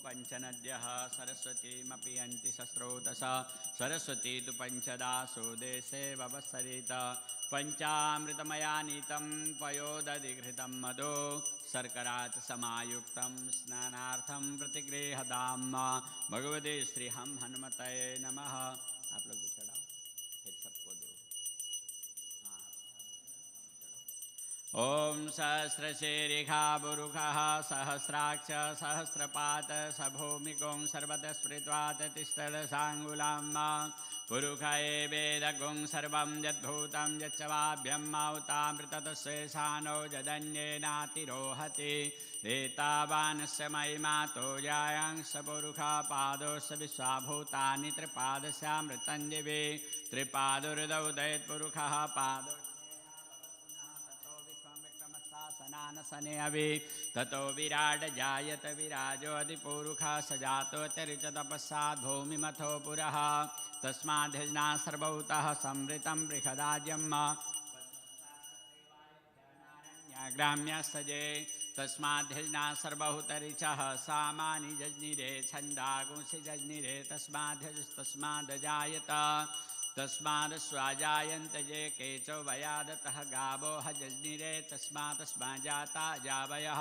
पञ्चनद्यः सरस्वतीमपि यन्ति सस्रोतसा सरस्वती तु पञ्चदासो देशे ववत्सरित पञ्चामृतमयानीतं पयोदधिघृतं मधु शर्करा च समायुक्तं स्नानार्थं प्रतिगृहदां भगवते श्री हम हनुमतये नमः। आप लोग भी चढ़ाओ फिर सबको दो। ओम सहस्रशीर्षा बुरुखः सहस्राक्ष सहस्रपात सभूमिकों सर्वतः स्मृत्वात् तिष्ठदशाङ्गुलां पुरुष एवेदगुं सर्वं यद्भूतं यच्चवाभ्यं माउतामृततस्येषानो जदन्येनातिरोहति एतावानस्य महिमातो यायांश पुरुषा पादोस्य विश्वाभूतानि त्रिपादस्यामृतञ्जिवे त्रिपादुर्दौदैत्पुरुषः पादो सनानसने अवि ततो विराट जायत विराजो अधिपुरुषः सजातो तिरिच तपस्सात् भूमिमथो पुरः तस्माद्धिजना सर्वभूतः संवृतं बृहदाज्यम् ग्राम्यसजे तस्माद्धिजना सर्वभूतरिचः सामानि जज्ञिरे छन्दागुंसि जज्ञिरे तस्माद्जायत तस्माद् स्वाजायन्त ये केचो वयादतः गावो हजज्ञिरे तस्माजाता जावयः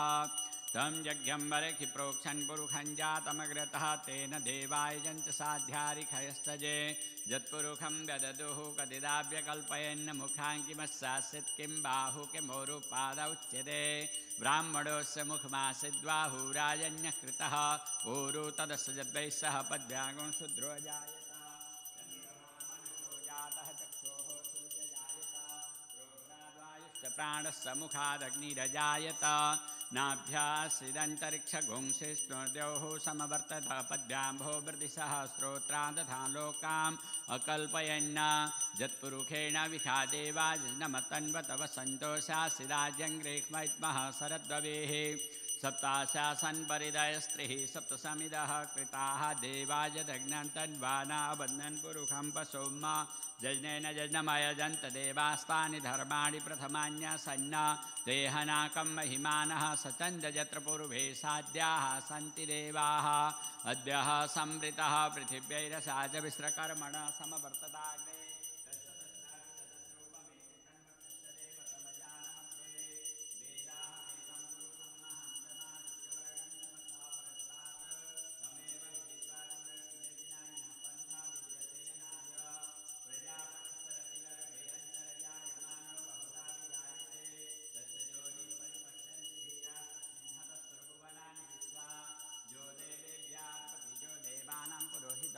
तं यज्ञम्बरखि प्रोक्षन् पुरुषं जातमग्रतः तेन देवायजन्त साध्यारिखयस्तजे यत्पुरुषं व्यददुः कदिदाव्यकल्पयन्न मुखां किमस्यासीत् किं बाहु किमोरुपाद उच्यते ब्राह्मणोऽस्य मुखमासीद्बाहुराजन्यः कृतः ऊरु तदस्य यद्वैः सह पद्भ्यागुं शूद्रो जायत चक्षोः सूर्यजायत प्रोक्ताद्वायुश्च प्राणस्य मुखादग्निरजायत नाभ्यासिदन्तरिक्षगुंसिष्णुर्द्योः समवर्तत पद्भ्याम्भो वृदिशः श्रोत्रान् तथा लोकाम् अकल्पयन् यत्पुरुषेण विखादेवाजनमतन्वतव सन्तोषासिदाज्यङ्ग्रेह्मैत्मः शरद्ववेः सप्ताशासन् परिदयस्त्रिः सप्तसमिदः कृताः देवाजदग्नन्तन्वाना अबध्नन् पुरुषं पशुम् जज्ञेन जज्ञमयजन्त देवास्तानि धर्माणि प्रथमान्यसन्न देहनाकं महिमानः सचन्द यत्र पूर्वे साध्याः सन्ति देवाः अद्यः संवृतः पृथिव्यैरसा च विश्रकर्मणः समवर्तताग्ने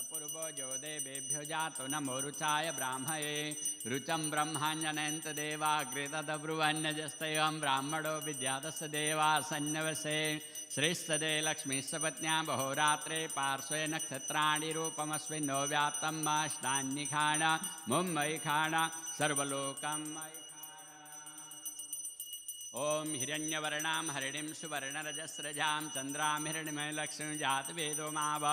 पूर्वो जो देवेभ्यो जातो नमो रुचाय ब्राह्मये रुचं ब्रह्माञ्जनयन्त देवाग्रे तदब्रुवन्यजस्तैवं ब्राह्मणो विद्यातस्य देवासन्नवसे श्रेष्ठदे लक्ष्मीस्य पत्न्या बहोरात्रे पार्श्वे नक्षत्राणि रूपमस्मिन्नो व्याप्तं अष्टान्यखाण मुम्मयिखाण सर्वलोकं ओम हिरण्यवर्णां हरिणीं सुवर्णरजस्रजां चन्द्रां हिरण्यमय लक्ष्मीं जातवेदो माव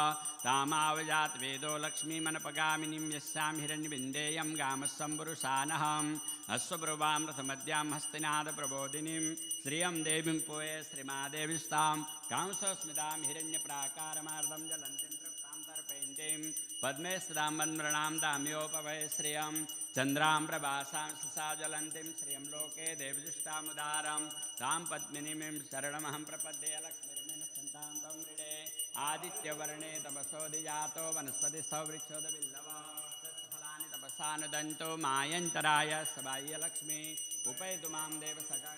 तामाव जातवेदो लक्ष्मीमनपगामिनीं यस्यां हिरण्यविन्देयं गामस्सम्पुरुषानहम् अश्वब्रुवां रथमद्यां हस्तिनादप्रबोधिनीं श्रियं देवीं पोये श्रीमादेवीस्तां कांसस्मितां हिरण्यप्राकारमार्दं जलन्तीं तृप्तां तर्पयन्तीं पद्मे स्थितां वन्मृणां दाम्योपवये श्रियं चन्द्रां प्रभासां सुसा ज्वलन्तीं श्रियं लोके देवजुष्टामुदारं तां पद्मिनीं शरणमहं प्रपद्ये लक्ष्मीर्मिन् सन्तां त्वं मृडे आदित्यवर्णे तपसोऽधिजातो वनस्पतिस्थो वृक्षोदबिल्लवा तत्फलानि तपसानुदन्तो मायन्तराय सबाह्यलक्ष्मी उपैतु मां देवसखा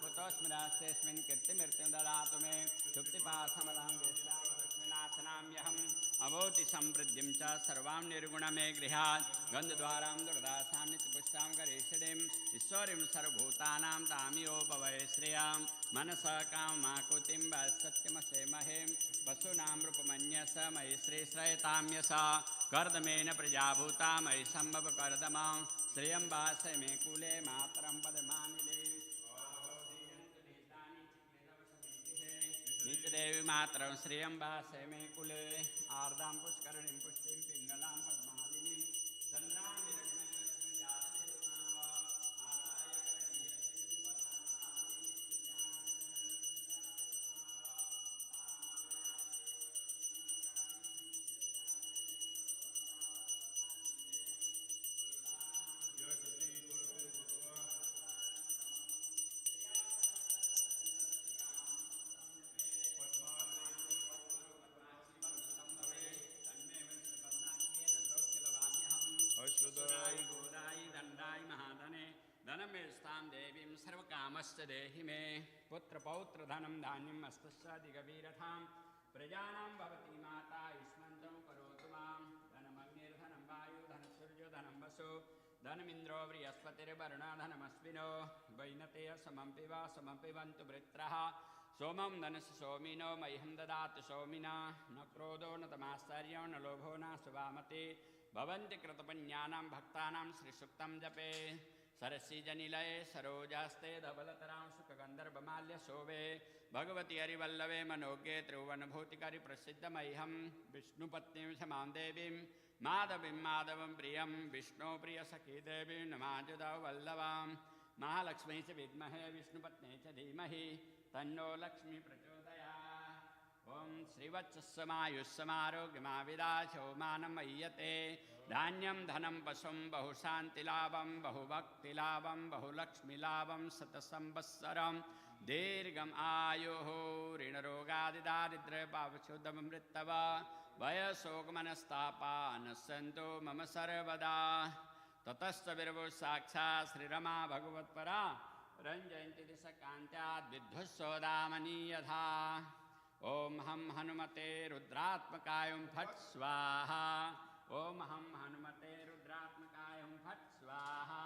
भूतोस्मिरास्तेऽस्मिन् कीर्तिमृत्युं ददातु मे सुप्तिपासमलां लक्ष्मीनाथनाम्यहम् अवोति समृद्धिं च सर्वां निर्गुण मे गृहात् गन्धद्वारां दुर्दासां नित्यपुष्टां करेषिणीं ईश्वरीं सर्वभूतानां तामियोपवये श्रियां मनसा कामाकुतिं सत्यमसे महें पशूनां रूपमन्यस मयि श्रीश्रयताम्यसा कर्दमेन प्रजाभूता मयि सम्भव कर्दमां श्रियं वासे मे कुले मातरं पदमानि नित्यदेवी मातरं श्रियं वासे मे कुले आर्दां पुष्करणीं पुष्टिं पिङ्गलां पद्मालिनीं चन्द्रां धर्मेष्ठां देवीं सर्वकामश्च देहि मे पुत्रपौत्रधनं धान्यम् अस्तस्यादिगवीरथां प्रजानां भवती माता युष्मन्तं करोतु मां धनमग्निर्धनं वायु धनसूर्यो धनं वसु धनमिन्द्रो बृहस्पतिर्वरुणा धनमस्विनो वैनतेय समं पिबन्तु वृत्रः सोमं धनस्य सोमिनो मह्यं ददातु सोमिना न क्रोधो न तमाश्चर्यो न लोभो न शुभामति भवन्ति कृतपुण्यानां भक्तानां श्रीसूक्तं जपे सरसीजनिलये सरोजास्ते धवलतरां सुखगन्धर्वमाल्य शोभे भगवति हरिवल्लभे मनोज्ञे त्रिभुवनभूतिकरि प्रसिद्धमह्यं विष्णुपत्नीं क्षमां देवीं माधवीं माधवं प्रियं विष्णुप्रियसखी देवीं नमाजुदौ वल्लभां महालक्ष्मी च विद्महे विष्णुपत्नी च धीमहि तन्नो लक्ष्मी प्रचोदयात् ओं श्रीवत्समायुष्यमारोग्यमाविदाशो मानमय्यते धान्यं धनं पशुं बहुशान्तिलाभं बहुभक्तिलाभं बहुलक्ष्मीलाभं शतसंवत्सरं दीर्घम् आयुः ऋणरोगादिदारिद्र्यपापशुद्धमृत्तव वयशोकमनस्तापा नश्यन्तु मम सर्वदा ततश्च विरवो साक्षात् श्रीरमा भगवत्परा रञ्जयन्ति दिशकान्त्याद् विद्युत्सोदामनी यथा ॐ हं हनुमते रुद्रात्मकाय फट् स्वाहा ॐ हं हनुमते रुद्रात्मकाय फट् स्वाहा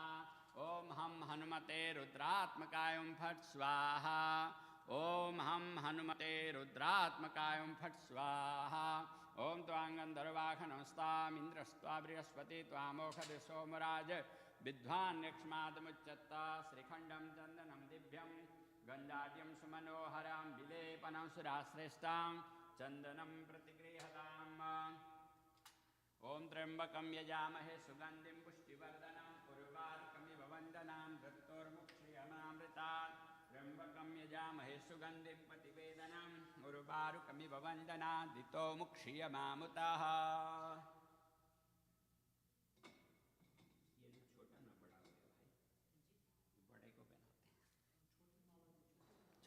ॐ हं हनुमते रुद्रात्मकाय फट् स्वाहा ॐ हं हनुमते रुद्रात्मकाय फट् स्वाहा ॐ त्वाङ्गन्धर्वाखनमस्तामिन्द्रस्त्वा बृहस्पति त्वामोखदि सोमराज विद्वान्यक्ष्मादमुच्चत्ता श्रीखण्डं चन्दनं दिव्यं गन्धाढ्यं सुमनोहरां विलेपनं सुराश्रेष्ठां चन्दनं प्रतिगृहताम् ॐ त्र्यम्बकं यजामहे सुगन्धिं पुष्टिवर्धनं उर्वारुकमिव वन्दनां मृत्योर्मुक्षीयमामृतात् त्र्यम्बकं यजामहे सुगन्धिं प्रतिवेदनम् उर्वारुकमिव वन्दनात् दितो मुक्षीयमामुतः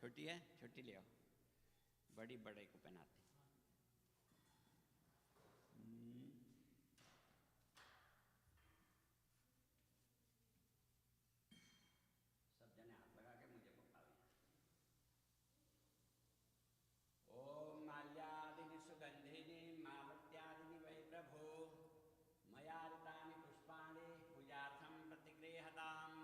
छोटी है छोटी ले आओ बड़ी बड़े को पहनाते सब जने हाथ लगा के मुझे पकड़ाओ ओम माल्यादिनि सुगंधिनि मालत्यादिनि वै प्रभो मयारितानि पुष्पाणि पूजार्थं प्रतिगृहताम्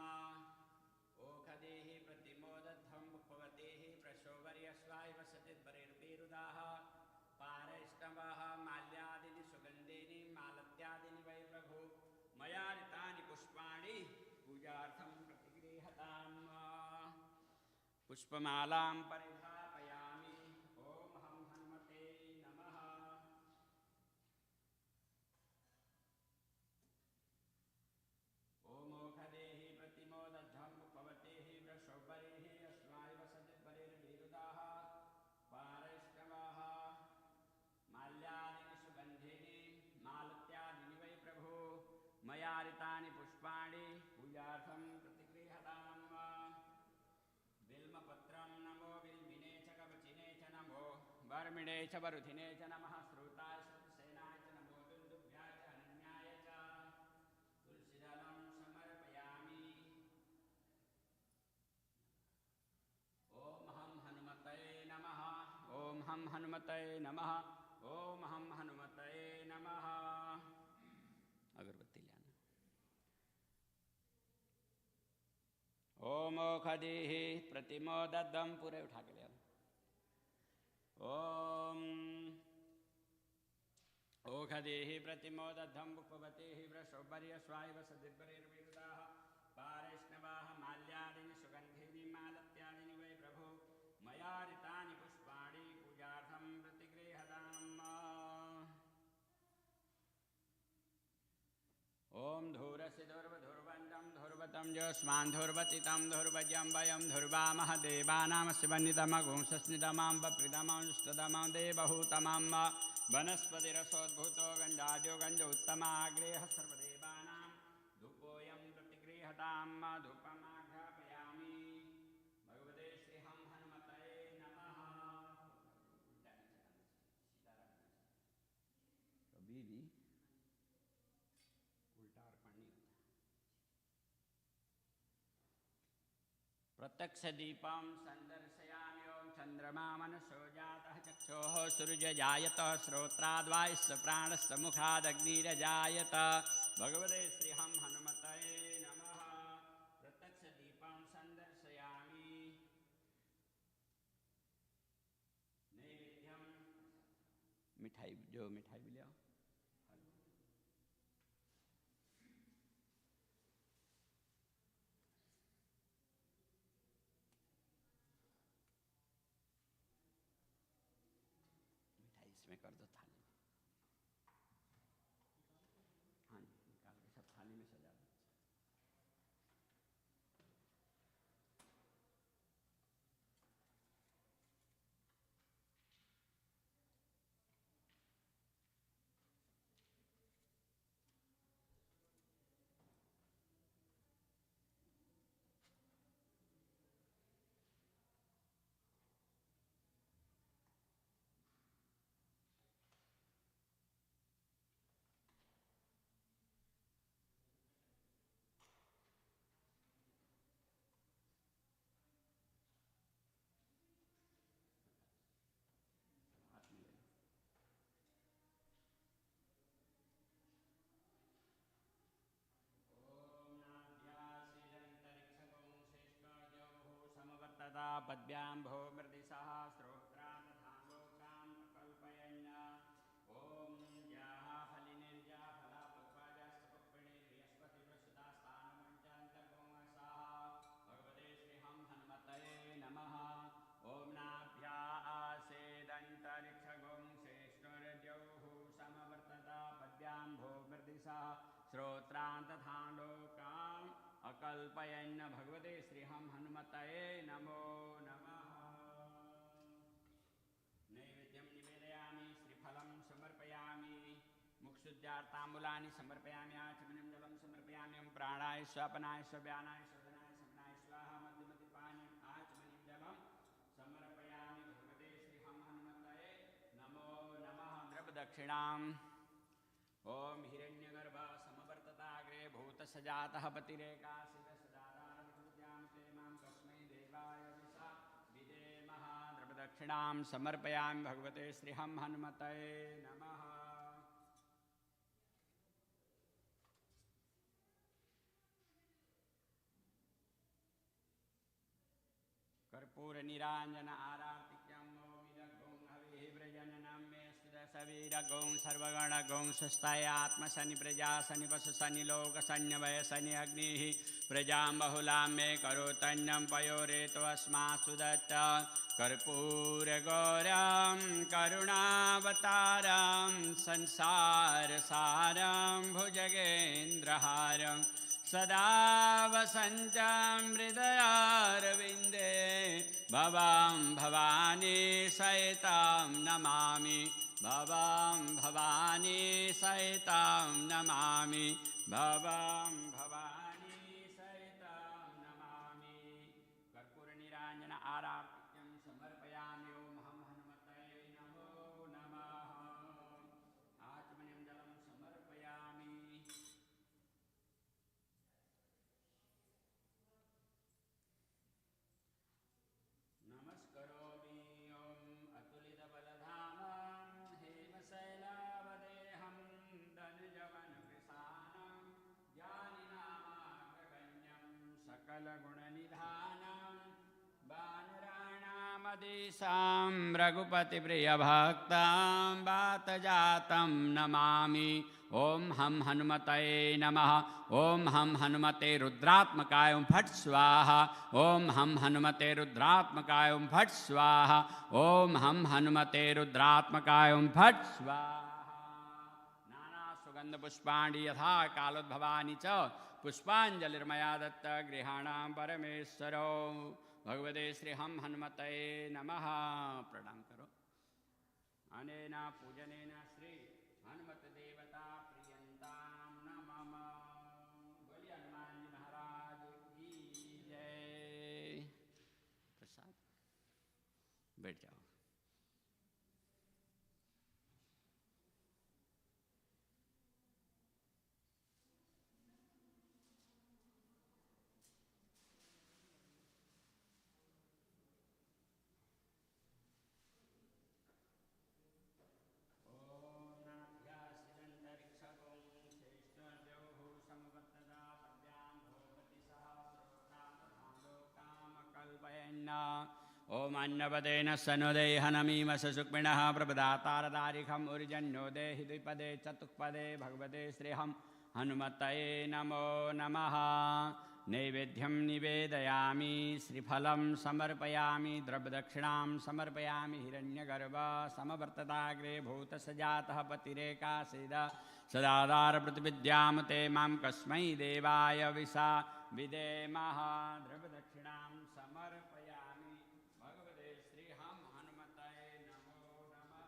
ओखदेहि प्रतिमोदध्वं मुखवतेः प्रशोभर्यस्वाय वसतिर्वरेर्विरुदाः पारैष्णवः माल्यादिनि सुगन्धीनि मालत्यादिनि वै प्रभो मया ऋतानि पुष्पाणि पूजार्थं प्रतिगृहताम् पुष्पमालां परिधापयामि ॐ हं हनुमते नमः ॐ ओखदेहि प्रतिमोदध्वं मुखवतेः वृषोपरेः अस्माय वसतिर्वरेर्विरुदाः पारैष्णवाः माल्यादिनि सुगन्धिनि मालत्यादिनि वै प्रभो मया ऋतानि पुष्पाणि पूजार्थं प्रतिगृहताम् बिल्मपत्रं नमो बिल्मिने च कवचिने च नमो वर्मिणे च वरुधिने च नमः श्रुताय शतसेनाय च नमो दुन्दुभ्याय च अनन्याय च तुलसीदलं समर्पयामि ॐ हं हनुमतये नमः ॐ हं हनुमतये नमः ॐ हं हनुमतये नमः अगरबत्ती लाना ओम ओखदेः प्रतिमोदध्वं पूरे उठा के ले आओ ओम ओखदेः प्रतिमोदध्वं मुखवतेः वृषोपर्यस्वाय वसतिर्वरेर्विरुदाः पारैष्णवाः माल्यादिनि सुगन्धिनि मालत्यादिनि वै प्रभो मया ऋतानि पुष्पाणि पूजार्थं प्रतिगृहताम् ओम धूरसि धुर्वधुर्वन्दं धुर्वतं जोष्मान् धुर्वतितं धुर्वजं वयं धुर्वामः देवानामस्य वह्नितमगुंसस्नितमां वप्रितमांष्टतमां देवहूतमां वनस्पतिरसोद्भूतो गन्धाढ्यो गन्ध उत्तमाग्रेह सर्वदेवानां धूपोऽयं प्रतिगृहतां धूपमाघ्रापयामि भगवते श्रीहं हनुमतये नमः कभी भी उल्टा अर्पण नहीं होता प्रत्यक्षदीपं सन्दर्शयामि ॐ चन्द्रमा मनसो जातः चक्षोः सूर्यजायत श्रोत्राद्वायुश्च प्राणश्च मुखादग्निरजायत भगवते श्रीहं हनुमतये नमः प्रत्यक्षदीपं सन्दर्शयामि नैवेद्यं मिठाई जो मिठाई भी ले आओ इसमें कर दो थाली में। हाँ जी निकाल के सब थाली में सजा दो। पद्भ्यां भो मृदिशः श्रोत्रान् तथा लोकान् अकल्पयन् ॐ ज्याः फलिनिर्जा फला पुष्पाजाश्च पुष्पिणीर्बृहस्पतिप्रसुतास्तानमञ्चान्तर्गोमसाः भगवते श्रीहं हनुमतये नमः ॐ नाभ्या आसेदन्तरिक्षगुं श्रेष्ठोर्द्यौः समवर्तता पद्भ्यां भो मृदिशः श्रोत्रान् तथा लोकान् अकल्पयन् भगवते श्रीहं हनुमतये नमो नमः नैवेद्यं निवेदयामि श्रीफलं समर्पयामि मुक्षुद्यार्ताम्बूलानि समर्पयामि आचमनं जलं समर्पयामि ओं प्राणाय स्वापनाय स्वाव्यानाय शोधनाय समनाय स्वाहा मध्यमतिपानीयम् आचमनं जलं समर्पयामि भगवते श्रीहं हनुमतये नमो नमः द्रवदक्षिणाम् ओम हिरण्यगर्भ समवर्तताग्रे भूतसजातः पतिरेकाशिरसदादानपूज्यां ते मां कस्मै देवाय विशा विदेमः द्रवदक्षिणां समर्पयामि भगवते श्रीहं हनुमतये नमः कर्पूरनीराञ्जन आरार्तिक्यं मोमिदगुं हविः व्रजननं मे सुदशवीरगुं सर्वगणगुं सुस्थायात्मशनि प्रजा शनि पशु शनि लोक शन्यवय शनि अग्निः प्रजां बहुलां मे करोतन्यं पयोरेतोऽस्मात् सुदत्त कर्पूरगौरं करुणावतारं संसारसारं भुजगेन्द्रहारं सदा वसन्तं हृदयारविन्दे भवां भवानी सहितां नमामि भवां भवानी सहितां नमामि भवां भवानी सहितां नमामि कर्पूरनीराञ्जन आरार्तिक्यं समर्पयामि ॐ हं हनुमतये नमो नमः आचमनीयं जलं समर्पयामि नमस्करोमि ॐ अतुलितबलधामं हेमशैलावदेहं धनुजवनकृशानं ज्ञानिनामाग्रगण्यं सकलगुणनिधानं वानराणामधीशां रघुपतिप्रियभक्तां वातजातं नमामि ओम हम हनुमतये नमः ओम हम हनुमते रुद्रात्मकाय ओम फट स्वाहा ओम हम हनुमते रुद्रात्मकाय ओम फट स्वाहा ओम हम हनुमते रुद्रात्मकाय ओम फट स्वाहा नाना सुगंध पुष्पाणि यथा कालोद्भवानि च पुष्पांजलिर्मया दत्त गृहाणां परमेश्वरो भगवते श्रीहं हनुमतये नमः प्रणाम करो अनेन पूजनेन श्री हनुमत देवता प्रियंताम नमः बोलिए हनुमान जी महाराज की जय प्रसाद बैठ जाओ ओम अन्नपदेन सनुदेहनमीम सुक्मिणः प्रपदातारदारिखम् उर्जन्यो देहि द्विपदे चतुष्पदे भगवते श्रीहं हनुमतये नमो नमः। नैवेद्यं निवेदयामि श्रीफलं समर्पयामि द्रव्यदक्षिणां समर्पयामि हिरण्यगर्भ समवर्तताग्रे भूतसजातः पतिरेकासीद सदाधारप्रतिविद्यां ते मां कस्मै देवाय विसा विदेमः। द्रव्यदक्षिणां समर्पयामि भगवते श्रीहं हनुमतये नमो नमः।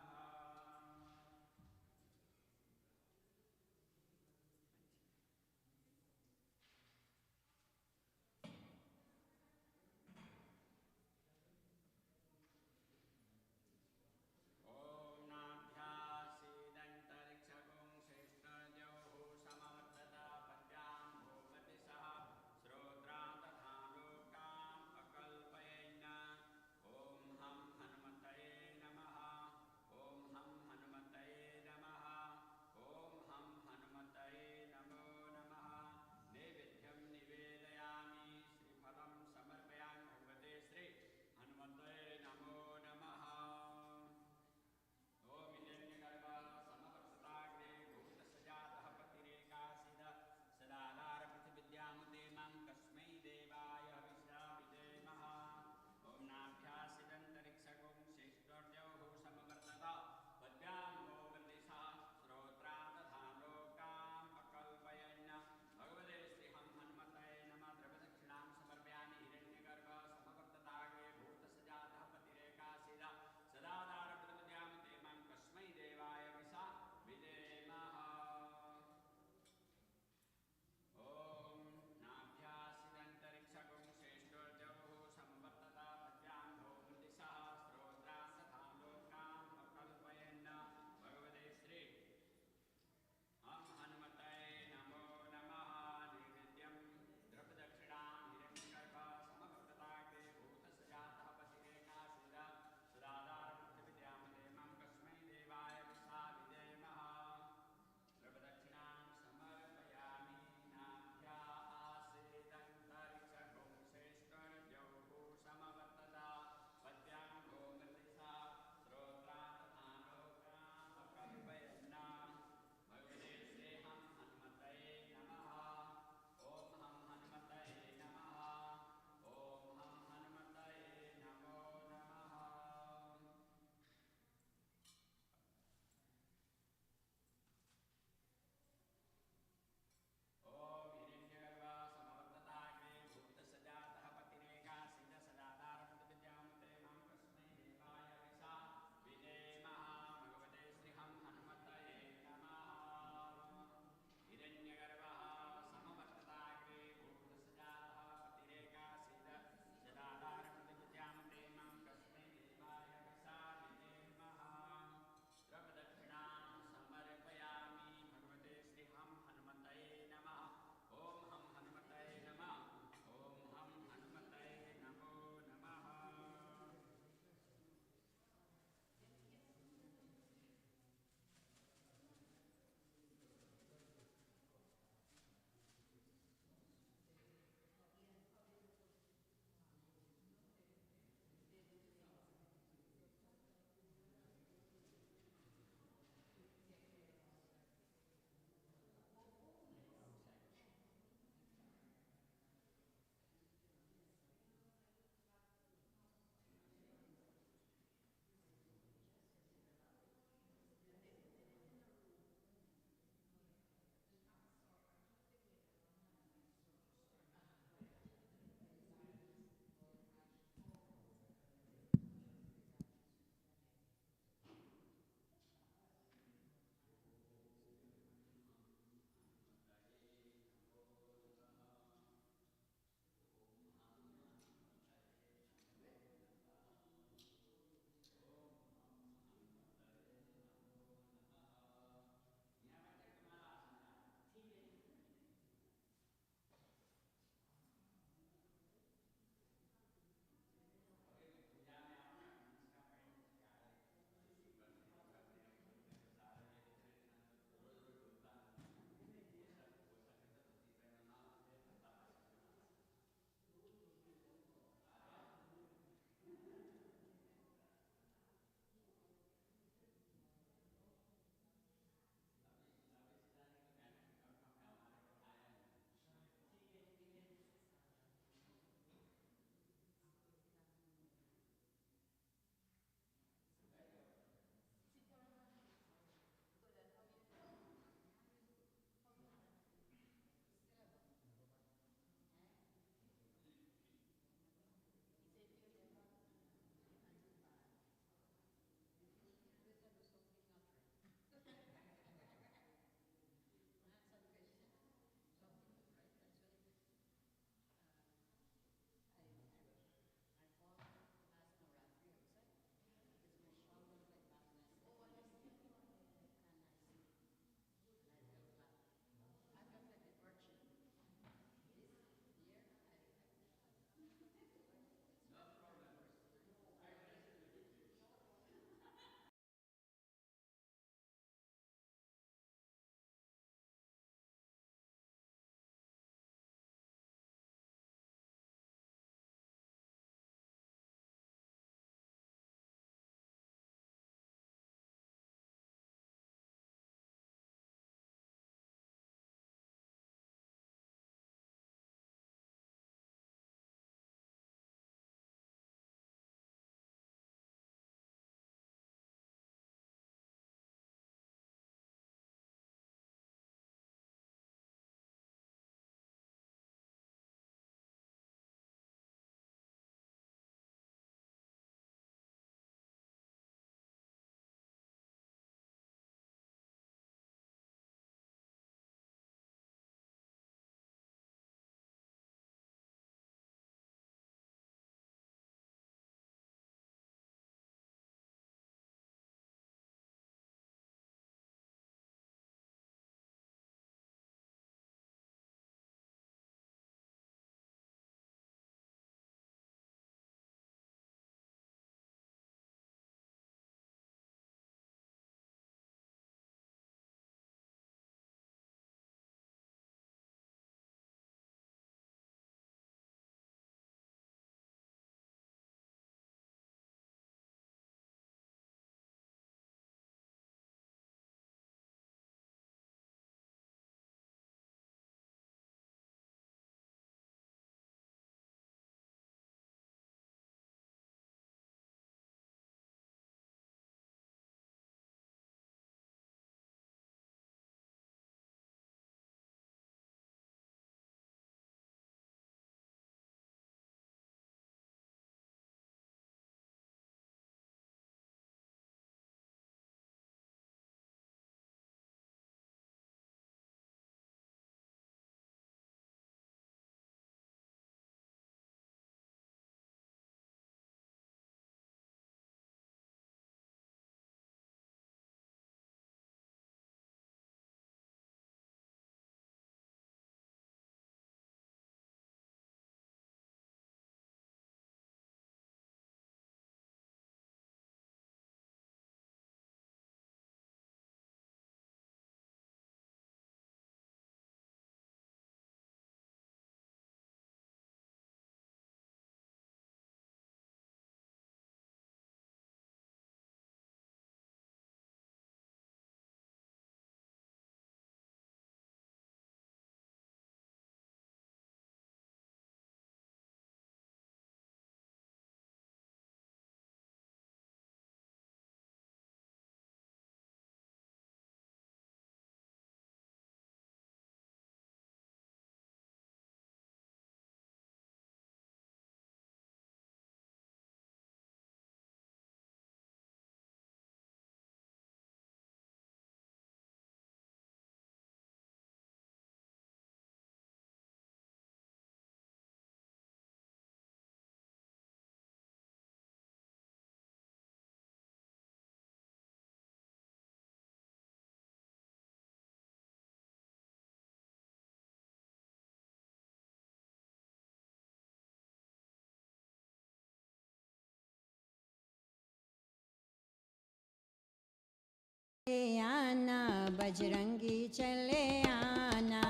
बजरंगी चले आना,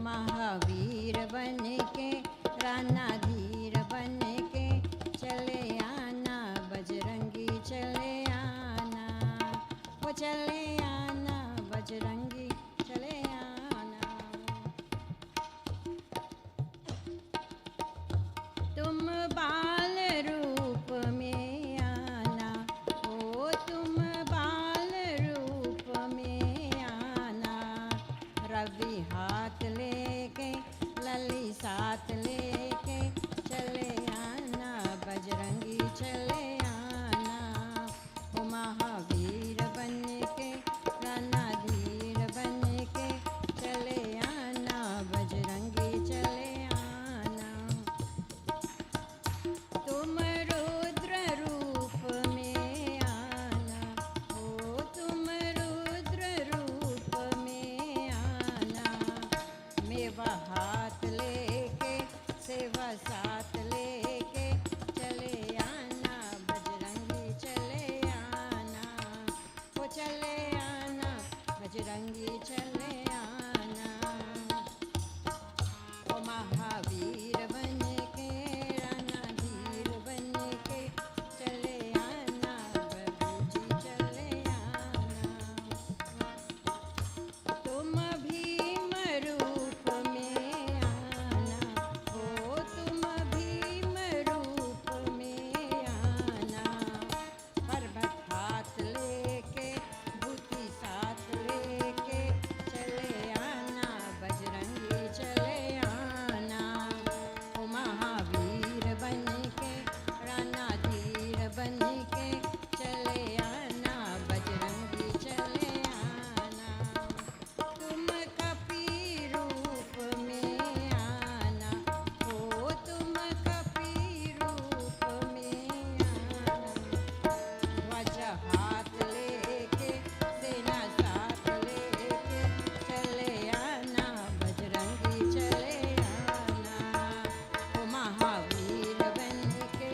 महावीर बन के राना धीर बन के चले आना, बजरंगी चले आना, वो चले आना, बजरंगी चले आना। तुम बाल रूप में आना, ओ तुम बाल रूप में आना, रवि हाथ लेके लली साथ लेके चले आना, बजरंगी चले आना, ओ महावीर बन के राना धीर बन के चले आना, बजरंगी चले आना। तुम रुद्र रूप में आना, ओ तुम रुद्र रूप में आना, मेवा हाथ लेके सेवा साथ लेके चले आना, बजरंगी चले आना, वो चले आना, बजरंगी चले आना, ओ महावीर बन के राना धीर बन के चले आना, प्रभु जी चले आना। तुम भीम रूप में आना, ओ तुम भीम रूप में आना, पर्वत हाथ लेके भूति साथ लेके चले आना, बजरंगी चले आना, ओ महावीर बन के राना धीर बन के चले आना, बजरंगी चले आना। तुम कपी रूप में आना, ओ तुम कपी रूप में आना, ध्वज हाथ लेके सेना साथ लेके चले आना, बजरंगी चले आना, ओ महावीर बन के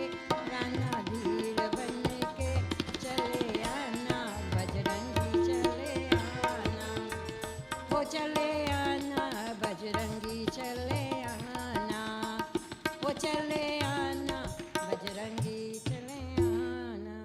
राना धीर बन के चले आना, बजरंगी चले आना, वो चले आना, बजरंगी चले आना, वो चले आना, बजरंगी चले आना।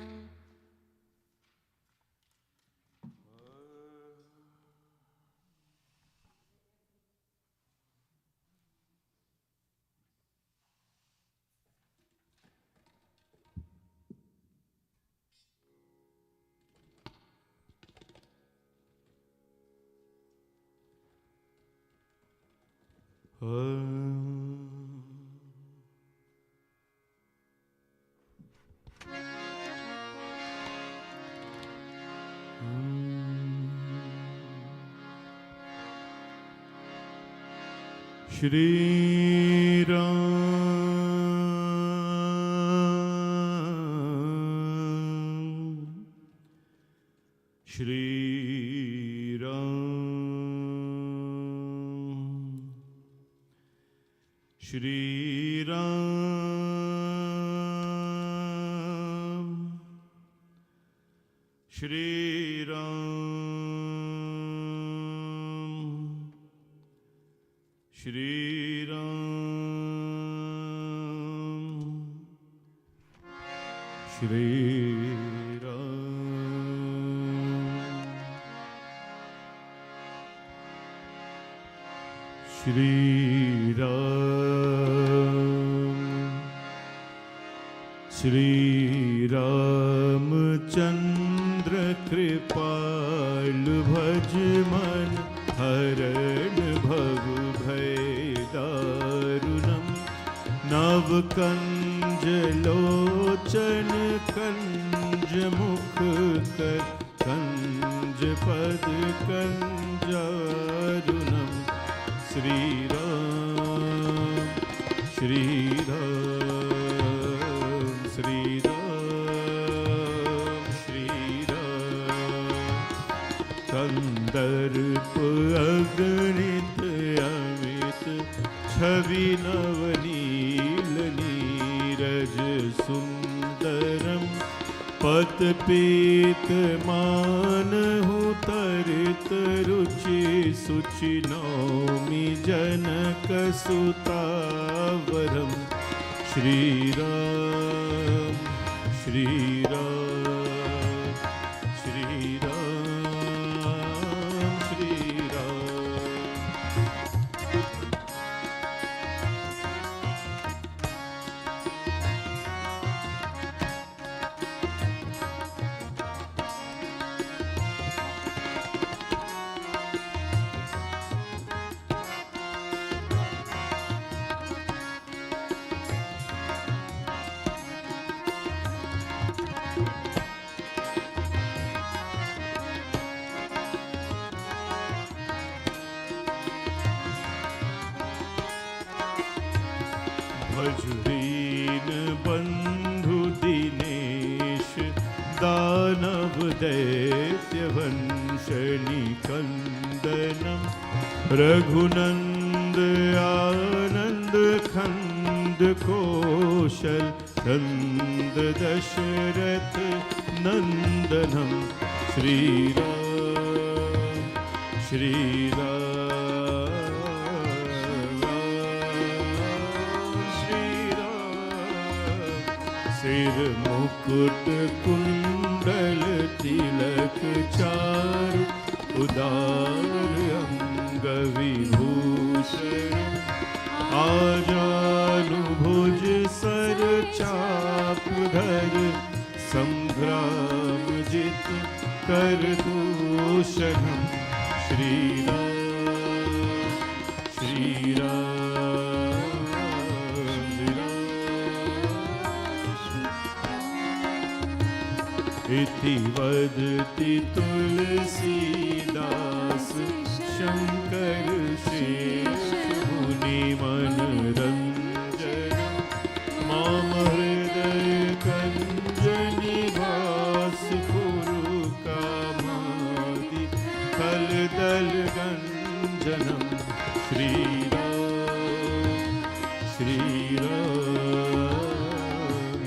Shri Ram, Shri Ram, Shri Ram, Shri Ram, Shri Ram, Shri Ram, Shri Ram, Shri Ramchandra कृपाल भज मन हरण भव भय दारुणम नव कंज लोचन कंज मुख कर कंज पद कंजारुणम श्री राम श्री राम श्री राम श्री राम कंदर्प अगणित अमित छवि नवनील नीरज सुंदरम पत पीत मानहु तरित रुचि सुचि नौमि जनक सुतावरम श्री राम श्री राम श्री राम श्री राम। भजवीन बंधु दिनेश दानव दैत्य वंशनी कंदनम रघुनंद आनंद खंद कौशल नंद दशरथ नंदनम श्री राम श्री राम सिर मुकुट कुंडल तिलक चारु उदार अंग विभूषण आजानु भुज सर चाप धर संग्राम जित कर दूषणम श्री राम श्री राम। इति वदति तुलसीदास शंकर शेष मुनि मनरंजन मम हृदय कंज निवास पुरु कामादि कलदल गंजनम श्री राम श्री राम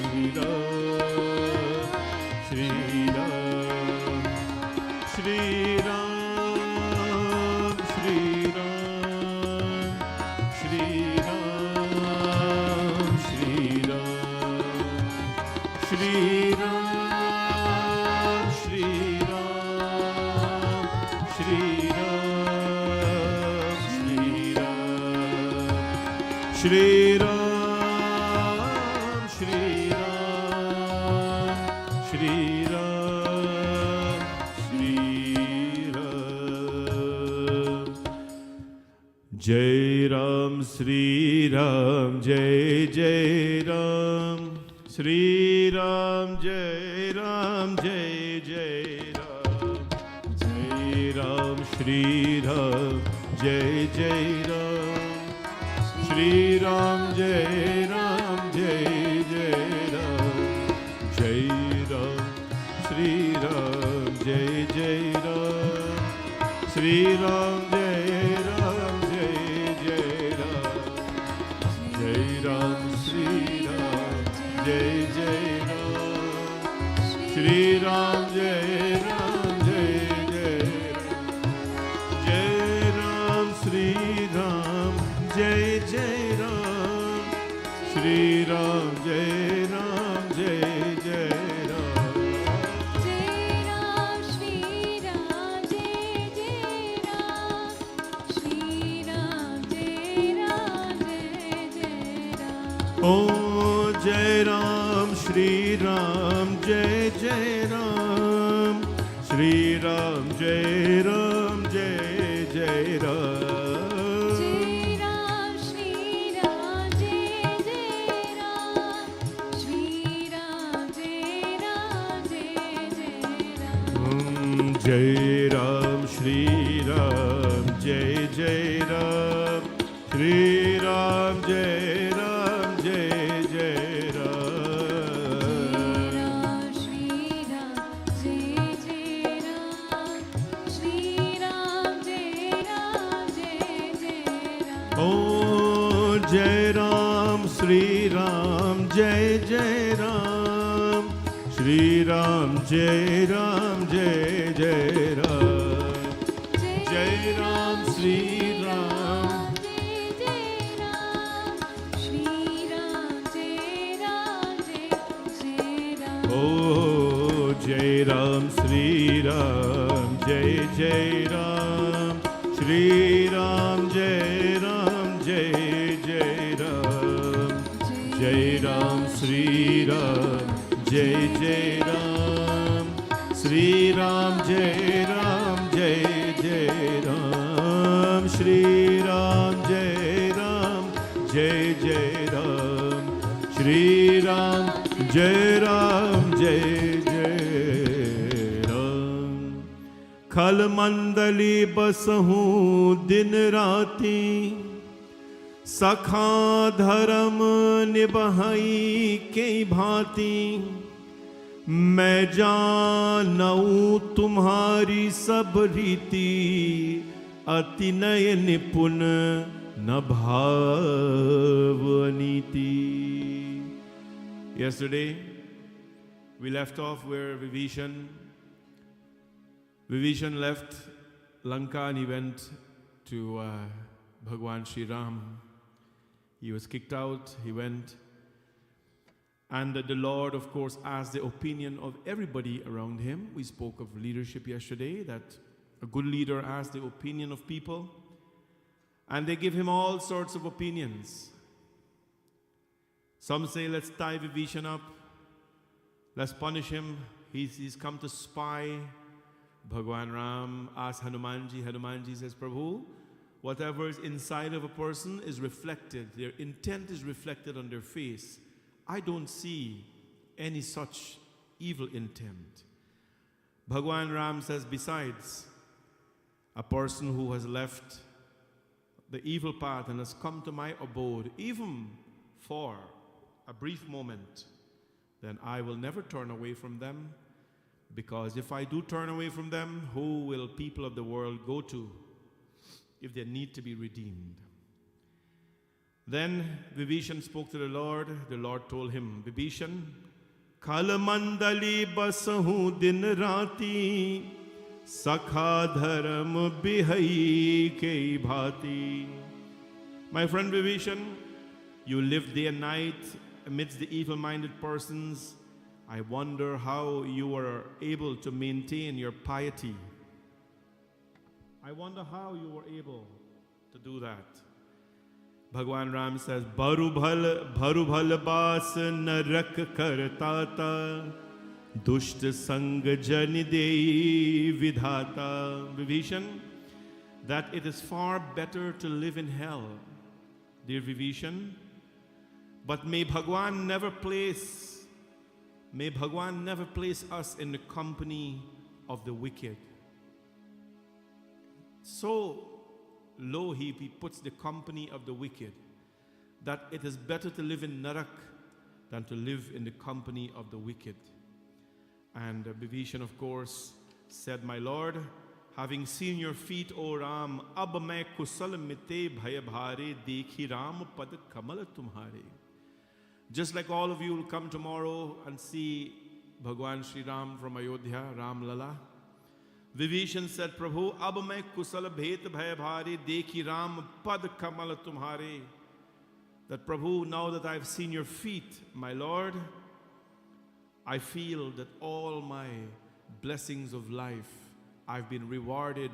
श्री राम श्री राम श्री राम श्री राम श्री राम श्री राम श्री राम श्री राम श्री राम श्री राम श्री राम श्री राम। जय राम श्री राम जय जय राम श्री राम जय राम जय जय राम। जय राम श्री राम जय जय राम श्री राम जय राम जय जय राम। जय राम श्री राम जय जय राम श्री राम जय राम जय जय राम। जय राम श्री राम जय जय राम श्री राम जय राम जय जय राम। जय राम श्री राम जय जय राम श्री राम जय राम जय जय राम। जय राम श्री राम जय जय राम श्री राम जय राम जय जय राम। ओ जय राम श्री राम जय जय राम श्री राम जय राम जय जय राम। जय राम श्री राम जय जय राम श्री राम जय राम जय जय राम। जय राम श्री राम जय जय राम श्री राम जय राम जय जय राम। श्री राम जय जय राम श्री राम जय राम जय जय राम। ओ जय राम श्री राम जय जय Ram Shri Ram, Jai Ram, Jai Jai Ram. Jai Ram, Shri Ram. Oh, Jai Ram, Shri Ram, Jai Jai Ram. Shri Ram, Jai Ram, Jai Jai Ram. Jai Ram, Shri Ram, Jai Jai Ram. Shri Ram, Jai Ram, Jai Jai Ram. Shri Ram, Jai Ram, Jai Jai Ram. Shri Ram, Jai Ram, Jai Jai Ram. खल मंदली बसहूँ दिन राती, सखा धर्म निबहई के भांति। मैं जानऊँ तुम्हारी सब रीति, अति नय निपुण न भाव अनीति. Yesterday we left off where Vibhishana left Lanka and he went to Bhagwan Shri Ram. He was kicked out, he went. And the Lord, of course, asked the opinion of everybody around him. We spoke of leadership yesterday, that a good leader asks the opinion of people. And they give him all sorts of opinions. Some say, let's tie Vibhishana up. Let's punish him. He's come to spy. Bhagwan Ram asked Hanumanji. Hanumanji says, Prabhu, whatever is inside of a person is reflected. Their intent is reflected on their face. I don't see any such evil intent. Bhagwan Ram says, besides, a person who has left the evil path and has come to my abode, even for a brief moment, then I will never turn away from them. Because if I do turn away from them, who will people of the world go to if they need to be redeemed? Then Vibhishana spoke to the Lord. The Lord told him, Vibhishana, Kal mandali basahu din rati, sakha dharam bihai ke bhati. My friend Vibhishana, you live day and night amidst the evil-minded persons. I wonder how you are able to maintain your piety. I wonder how you were able to do that. Bhagwan Ram says, Bharu bhal bas narak kartata, dusht sang jani dei vidhata. Vibhishana, that it is far better to live in hell, dear Vibhishana. But may Bhagwan never place us in the company of the wicked. So low he puts the company of the wicked, that it is better to live in Narak than to live in the company of the wicked. And Vibhishana, of course, said, my Lord, having seen your feet, O Ram, ab main kusal mite bhaya bhare, dekhi Ram pad kamal tumhare. Just like all of you will come tomorrow and see Bhagwan Shri Ram from Ayodhya, Ram Lala. Vibhishana said, Prabhu, ab main kusal bhet bhaya bhare, dekhi Ram pad kamal tumhare. That Prabhu, now that I've seen your feet, my Lord, I feel that all my blessings of life, I've been rewarded,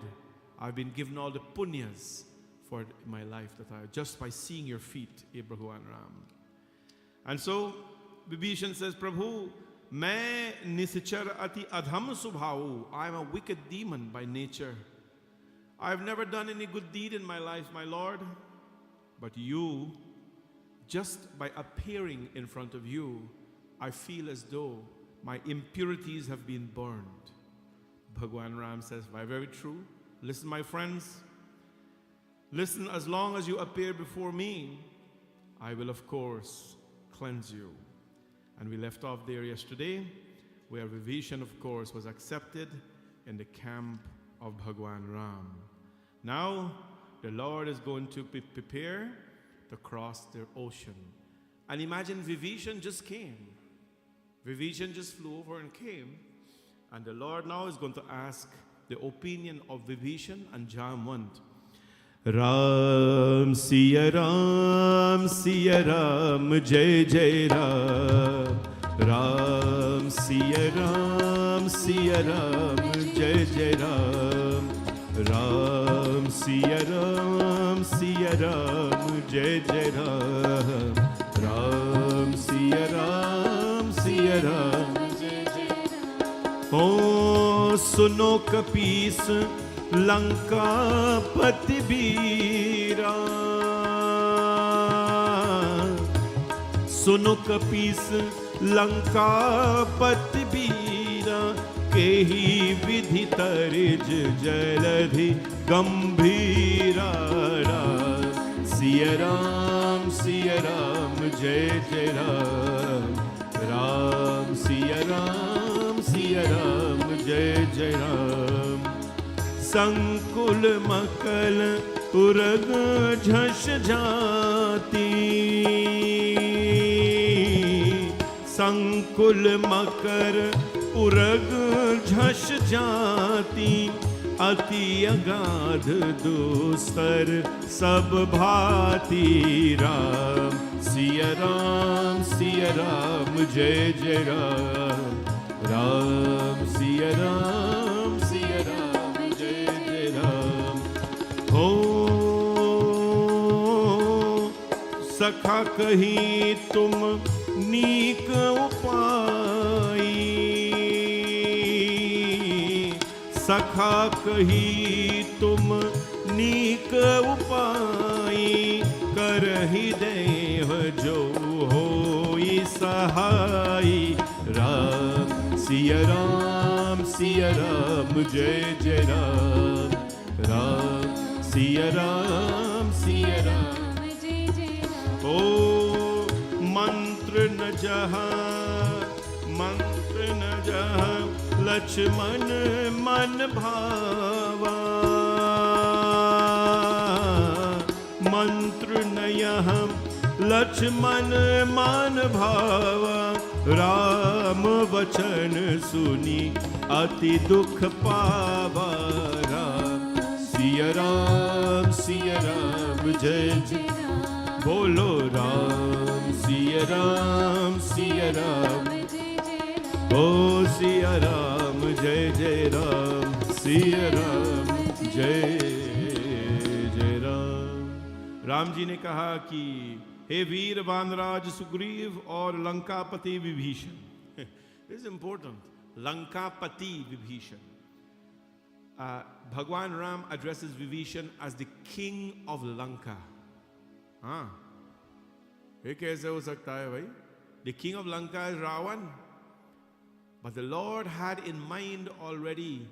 I've been given all the punyas for my life, that I just by seeing your feet, Bhagwan Ram. And so Vibhishana says, Prabhu, main nischar ati adham subhau. I'm a wicked demon by nature. I've never done any good deed in my life, my Lord. But you, just by appearing in front of you, I feel as though my impurities have been burned. Bhagwan Ram says, why, very true. Listen, my friends. Listen, as long as you appear before me, I will, of course, cleanse you. And we left off there yesterday, where Vibhishana, of course, was accepted in the camp of Bhagwan Ram. Now, the Lord is going to prepare to cross the ocean. And imagine Vibhishana just came. Vibhishana just flew over and came, and the Lord now is going to ask the opinion of Vibhishana and Jamwant. Ram Siya Ram, Jai Jai Ram. Ram Siya Ram, Jai Jai Ram. Ram Siya Ram, Jai Jai Ram. Ram Siya Ram, Jai Jai Ram. Oh, suno kapis Lanka pati bira. Suno kapis Lanka pati bira. Kehi vidhi tarij jaladhi gambhira. Siya Ram, Jai Jai Ram. Ram Siya Ram, Jai Jai Ram. संकुल मकल उरग झष जाती. संकुल मकर उरग झष जाती. अति अगाध दुस्तर सब भांति. राम सिया राम, जय जय राम. राम सिया राम, जय जय राम. हो सखा कहीं तुम नीक उपाई. सखा कहीं तुम नीक उपाई. करहि देह जो होई सहाई. राम सिया राम, जय जय राम. राम सिया राम, जय जय राम. ओ मंत्र न जहाँ लक्ष्मण मन भावा. मंत्र न यहाँ लक्ष्मण मन भावा. राम वचन सुनी अति दुख पावा. राम सिया राम, जय जय. बोलो राम सिया राम, ओ सिया राम, जय जय राम. सिया राम, जय जय राम. राम जी ने कहा कि हे वीर वानराज सुग्रीव और लंकापति Vibhishan. This is important. Lankapati Vibhishana. Bhagwan Ram addresses Vibhishana as the king of Lanka. हाँ, ये कैसे हो सकता है भाई? The king of Lanka is Ravana. But the Lord had in mind already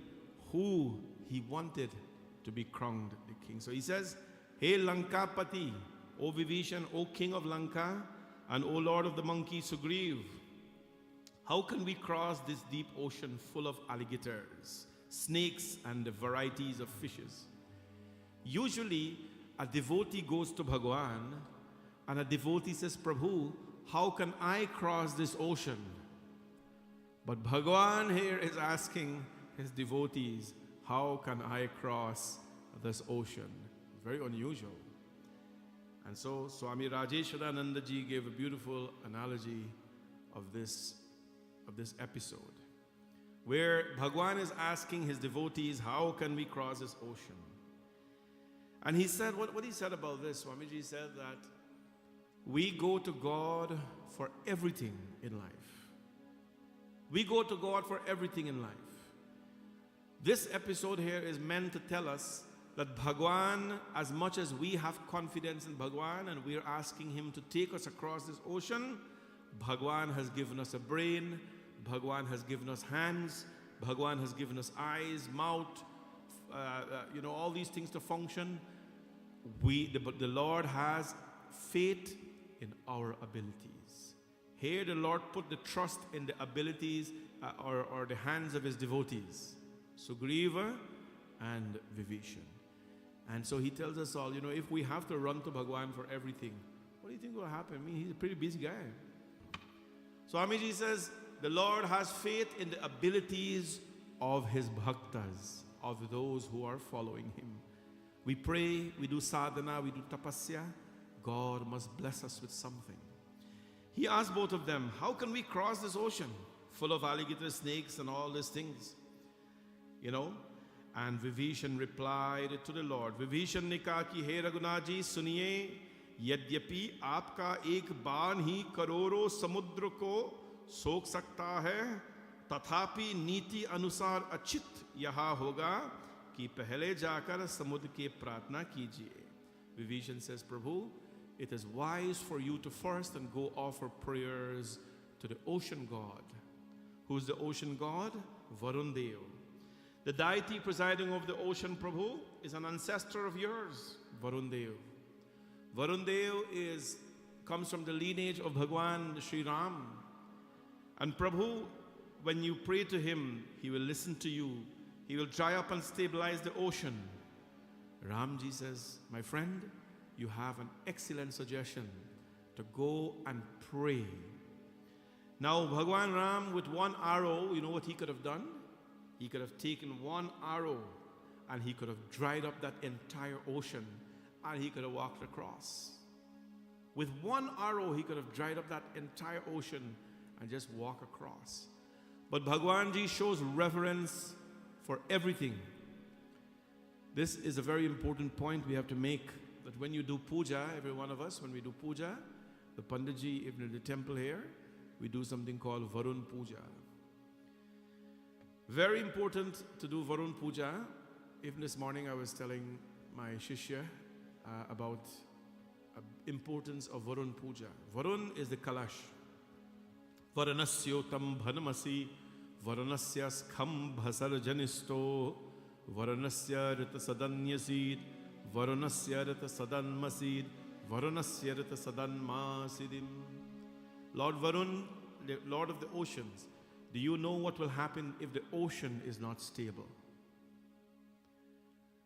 who he wanted to be crowned the king. So he says, hey Lankapati, O Vibhishana, O king of Lanka, and O lord of the monkeys Sugriv, how can we cross this deep ocean full of alligators, snakes, and varieties of fishes? Usually, a devotee goes to Bhagwan, and a devotee says, Prabhu, how can I cross this ocean? But Bhagwan here is asking his devotees, how can I cross this ocean? Very unusual. And so Swami Rajeshwarananda ji gave a beautiful analogy of this episode, where Bhagwan is asking his devotees, how can we cross this ocean? And he said, what he said about this, Swamiji said that we go to God for everything in life. We go to God for everything in life. This episode here is meant to tell us that Bhagwan, as much as we have confidence in Bhagwan and we are asking him to take us across this ocean, Bhagwan has given us a brain, Bhagwan has given us hands, Bhagwan has given us eyes, mouth, all these things to function. The Lord has faith in our abilities. Here the Lord put the trust in the abilities or the hands of his devotees, Sugriva and Vibhishana. And so he tells us all, if we have to run to Bhagwan for everything, what do you think will happen? I mean, he's a pretty busy guy. Swamiji says, the Lord has faith in the abilities of his bhaktas, of those who are following him. We pray, we do sadhana, we do tapasya. God must bless us with something. He asked both of them, how can we cross this ocean full of alligator snakes and all these things? You know, and Vibhishana replied to the Lord, Vibhishana ne kaha ki he Raghunath ji suniye, यद्यपि आपका एक बाण ही करोड़ों समुद्र को सोख सकता है, तथापि नीति अनुसार अचित यहाँ होगा कि पहले जाकर समुद्र के प्रार्थना कीजिए. Vibhishana says, Prabhu, it is wise for you to first and go offer prayers to the ocean god. Who's the ocean god? Varun Dev. The deity presiding over the ocean, Prabhu, is an ancestor of yours, Varun Dev. Varun Dev comes from the lineage of Bhagwan Sri Ram. And Prabhu, when you pray to him, he will listen to you. He will dry up and stabilize the ocean. Ramji says, my friend, you have an excellent suggestion to go and pray. Now, Bhagwan Ram, with one arrow, you know what he could have done? He could have taken one arrow and he could have dried up that entire ocean and he could have walked across. With one arrow, he could have dried up that entire ocean and just walk across. But Bhagwanji shows reverence for everything. This is a very important point we have to make, that when you do puja, every one of us, when we do puja, the Panditji, even in the temple here, we do something called Varun Puja. Very important to do Varun Puja. Even this morning I was telling my Shishya about importance of Varun Puja. Varun is the Kalash. Varanasyotam bhanamasi, Varanasya skham bhasarjanisto, Varanasya rita sadanyasid, Varanasya rita sadanmasid, Varanasya rita sadanmasidim. Lord Varun, the Lord of the oceans, do you know what will happen if the ocean is not stable?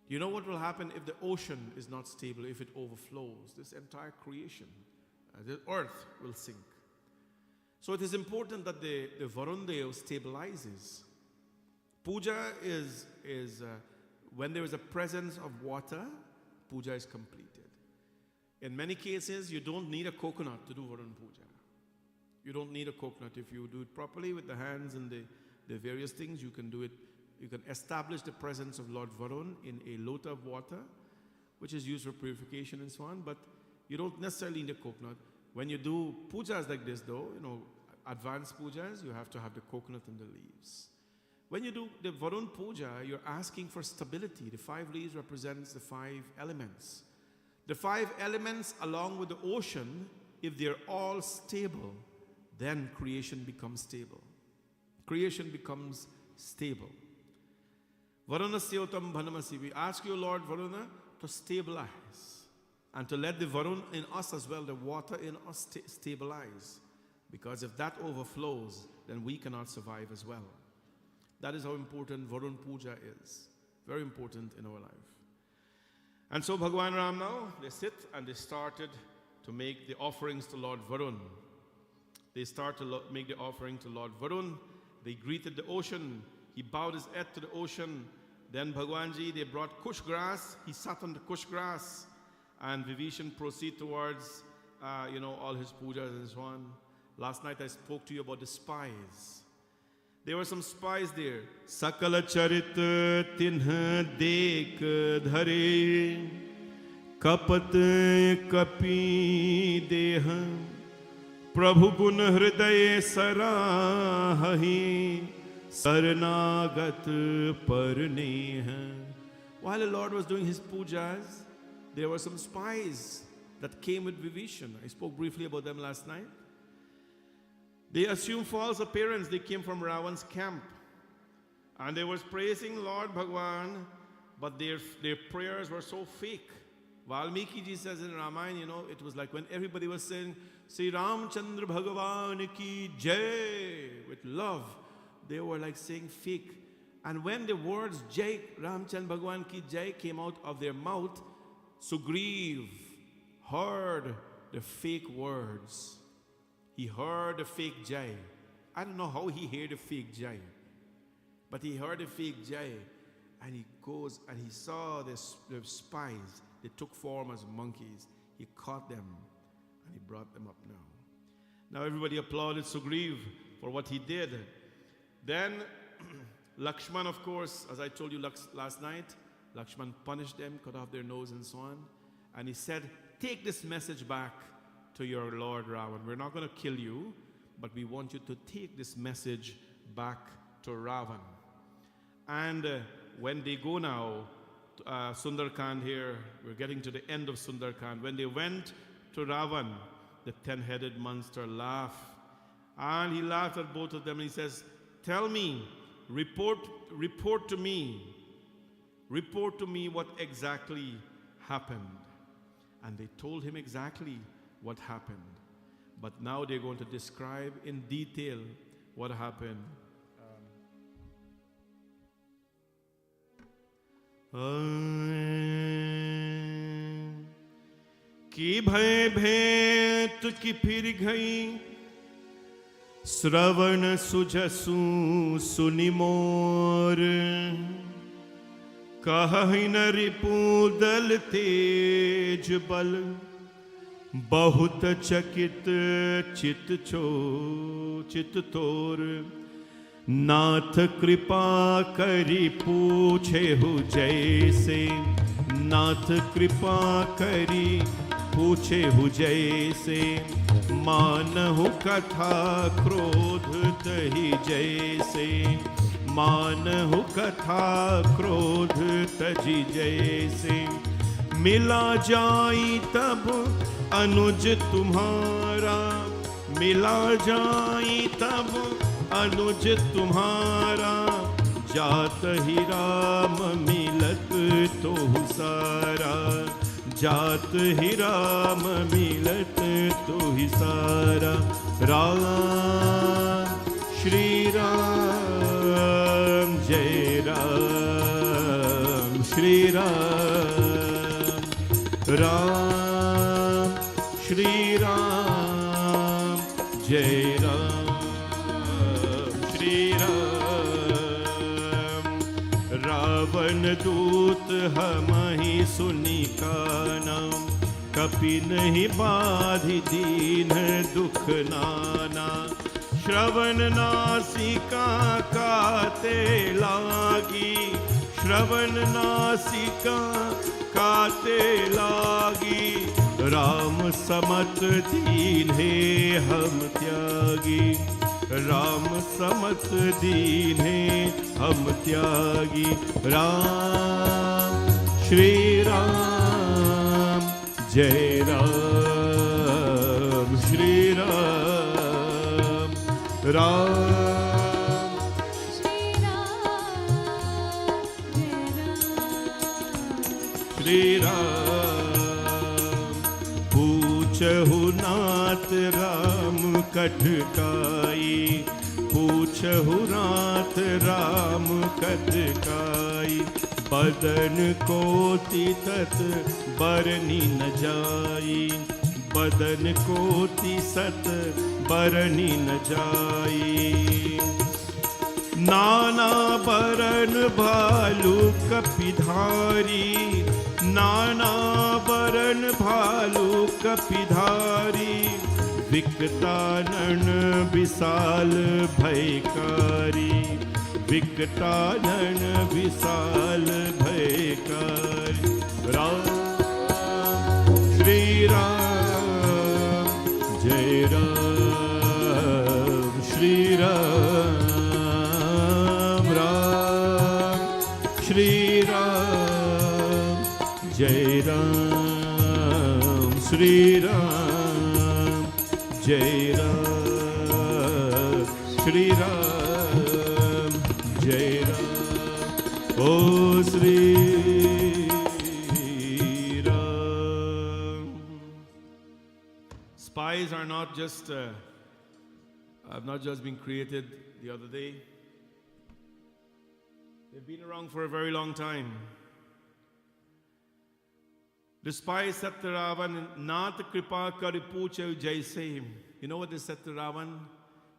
Do you know what will happen if the ocean is not stable, if it overflows? This entire creation, the earth will sink. So it is important that the Varun Dev stabilizes. Puja is when there is a presence of water, puja is completed. In many cases, you don't need a coconut to do Varun Puja. You don't need a coconut. If you do it properly with the hands and the various things, you can do it. You can establish the presence of Lord Varun in a lota of water, which is used for purification and so on, but you don't necessarily need a coconut. When you do pujas like this though, you know, advanced pujas, you have to have the coconut and the leaves. When you do the Varun Puja, you're asking for stability. The 5 leaves represents the 5 elements. The 5 elements along with the ocean, if they're all stable, then creation becomes stable. Creation becomes stable. Varanasyotam bhanamasi. We ask you, Lord Varuna, to stabilize and to let the Varun in us as well, the water in us stabilize. Because if that overflows, then we cannot survive as well. That is how important Varun Puja is. Very important in our life. And so Bhagwan Ram now, they sit and they started to make the offerings to Lord Varun. They start to make the offering to Lord Varun. They greeted the ocean. He bowed his head to the ocean. Then Bhagwanji, they brought kush grass. He sat on the kush grass. And Vibhishana proceed towards, all his pujas and so on. Last night I spoke to you about the spies. There were some spies there. Sakala charit tinha dek dhare, kapat kapi deha, Prabhu gun hriday sarahi, sarnagat parneha. While the Lord was doing his pujas, there were some spies that came with Vibhishana. I spoke briefly about them last night. They assumed false appearance. They came from Ravana's camp. And they were praising Lord Bhagwan, but their prayers were so fake. Valmiki ji says in Ramayana, it was like when everybody was saying, Sri Ramchandra Bhagavan ki Jai, with love. They were like saying fake. And when the words Jai, Ramchandra Bhagavan ki Jai came out of their mouth, Sugriv heard the fake words. He heard the fake Jai. I don't know how he heard a fake jay, but he heard a fake jay, and he goes and he saw the spies. They took form as monkeys. He caught them and he brought them up now. Now everybody applauded Sugriv for what he did. Then Lakshman, of course, as I told you last night, Lakshman punished them, cut off their nose and so on. And he said, take this message back to your Lord Ravana. We're not going to kill you, but we want you to take this message back to Ravana. And when they go now, Sundar Kaand here, we're getting to the end of Sundar Kaand. When they went to Ravana, the 10-headed monster laughed. And he laughed at both of them and he says, tell me, report to me what exactly happened. And they told him exactly what happened. But now they're going to describe in detail what happened. कि भय भेंत की फिर गई श्रवण सुजसु सुनि मोर कहहि न रिपुदल तेज बल बहुत चकित चित तोर नाथ कृपा करी पूछे हु जैसे नाथ कृपा करी पूछे हु जैसे मानहु कथा क्रोध तहि जैसे मानहु कथा क्रोध तजि जैसे मिला जाई तब अनुज तुम्हारा मिला जाई तब अनुज तुम्हारा जात ही राम मिलत तो सारा जात ही राम मिलत तो ही सारा राम श्री राम जय राम श्री राम राम श्री राम जय राम श्री राम रावण दूत हमहि सुनि काना कपि नहीं बाधि दीन दुख नाना श्रवण नासिका काते लागी श्रवण नासिका काते लागी राम समत दीन्हे हम त्यागी राम समत दीन्हे हम त्यागी राम श्री राम जय राम श्री राम राम श्री राम जय राम श्री राम पूछहु नाथ राम कठकाई पूछहु नाथ राम कठकाई बदन कोटि तत बरनी न जाई बदन कोटि सत बरनी न जाई नाना बरन भालू कपिधारी नाना बरन भालू कपिधारी विकटानन विशाल भयकारी विकटानन विशाल भयकारी राम श्री राम जय राम श्री राम राम श्री राम जय राम श्री राम जय राम श्री राम जय राम ओ Shri Ram Spies are not just have not just been created the other day. They've been around for a very long time. The spies said to Ravana, Nath kripa kar puche jaise. You know what they said to Ravana?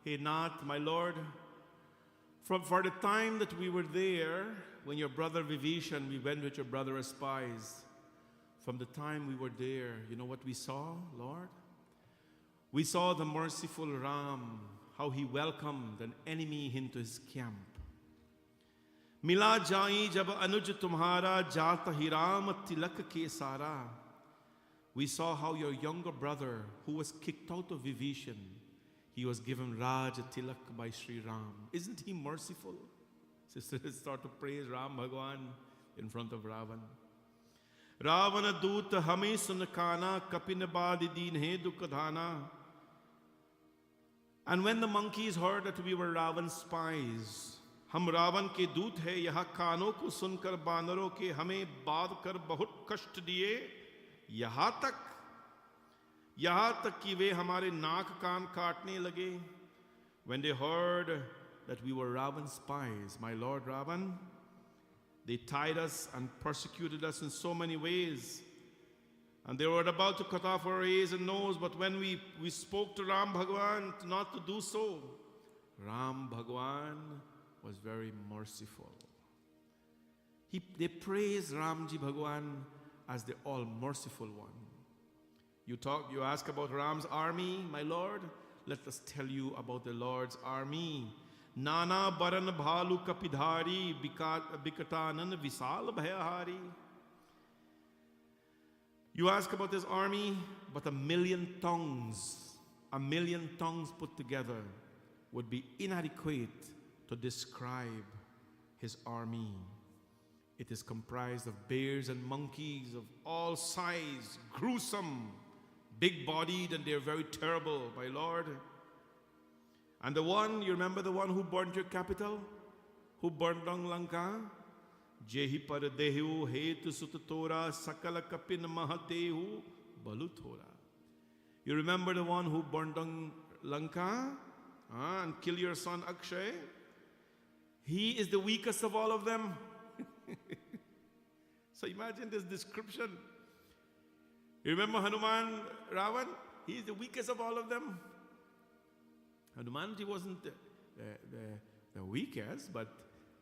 Hey Nath, my Lord, for the time that we were there, when your brother Vibhishana, we went with your brother as spies. From the time we were there, you know what we saw, Lord? We saw the merciful Ram, how he welcomed an enemy into his camp. Mila jai jab anuj tumhara jata hi Ram tilak ke sara. We saw how your younger brother, who was kicked out of Vibhishan, he was given Raj Tilak by Sri Ram. Isn't he merciful? Sisters start to praise Ram Bhagwan in front of Ravana. Ravana doot hame sunakana kapinabadi deen he dukadhana. And when the monkeys heard that we were Ravan's spies, हम रावण के दूत है यहाँ कानों को सुनकर बानरों के हमें बांध कर बहुत कष्ट दिए यहाँ तक कि वे हमारे नाक कान काटने लगे. When they heard that we were Ravan's spies, my Lord Ravan, they tied us and persecuted us in so many ways. And they were about to cut off our ears and nose, but when we spoke to Ram Bhagwan not to do so, Ram Bhagwan was very merciful. They praise Ramji Bhagwan as the all-merciful one. You ask about Ram's army, my Lord. Let us tell you about the Lord's army. Nana baran bhalu kapidhari bikatanan visal bhayahari. You ask about his army, but 1,000,000 tongues put together would be inadequate to describe his army. It is comprised of bears and monkeys of all size, gruesome, big-bodied, and they're very terrible, my Lord. And you remember the one who burned your capital? Who burned down Lanka? Jehi paradehu hetu sutatora sakala kapin mahadehu balutora. You remember the one who burned down Lanka and killed your son Akshay? He is the weakest of all of them. So imagine this description. You remember Hanuman, Ravan? He is the weakest of all of them. Hanumanji wasn't the weakest, but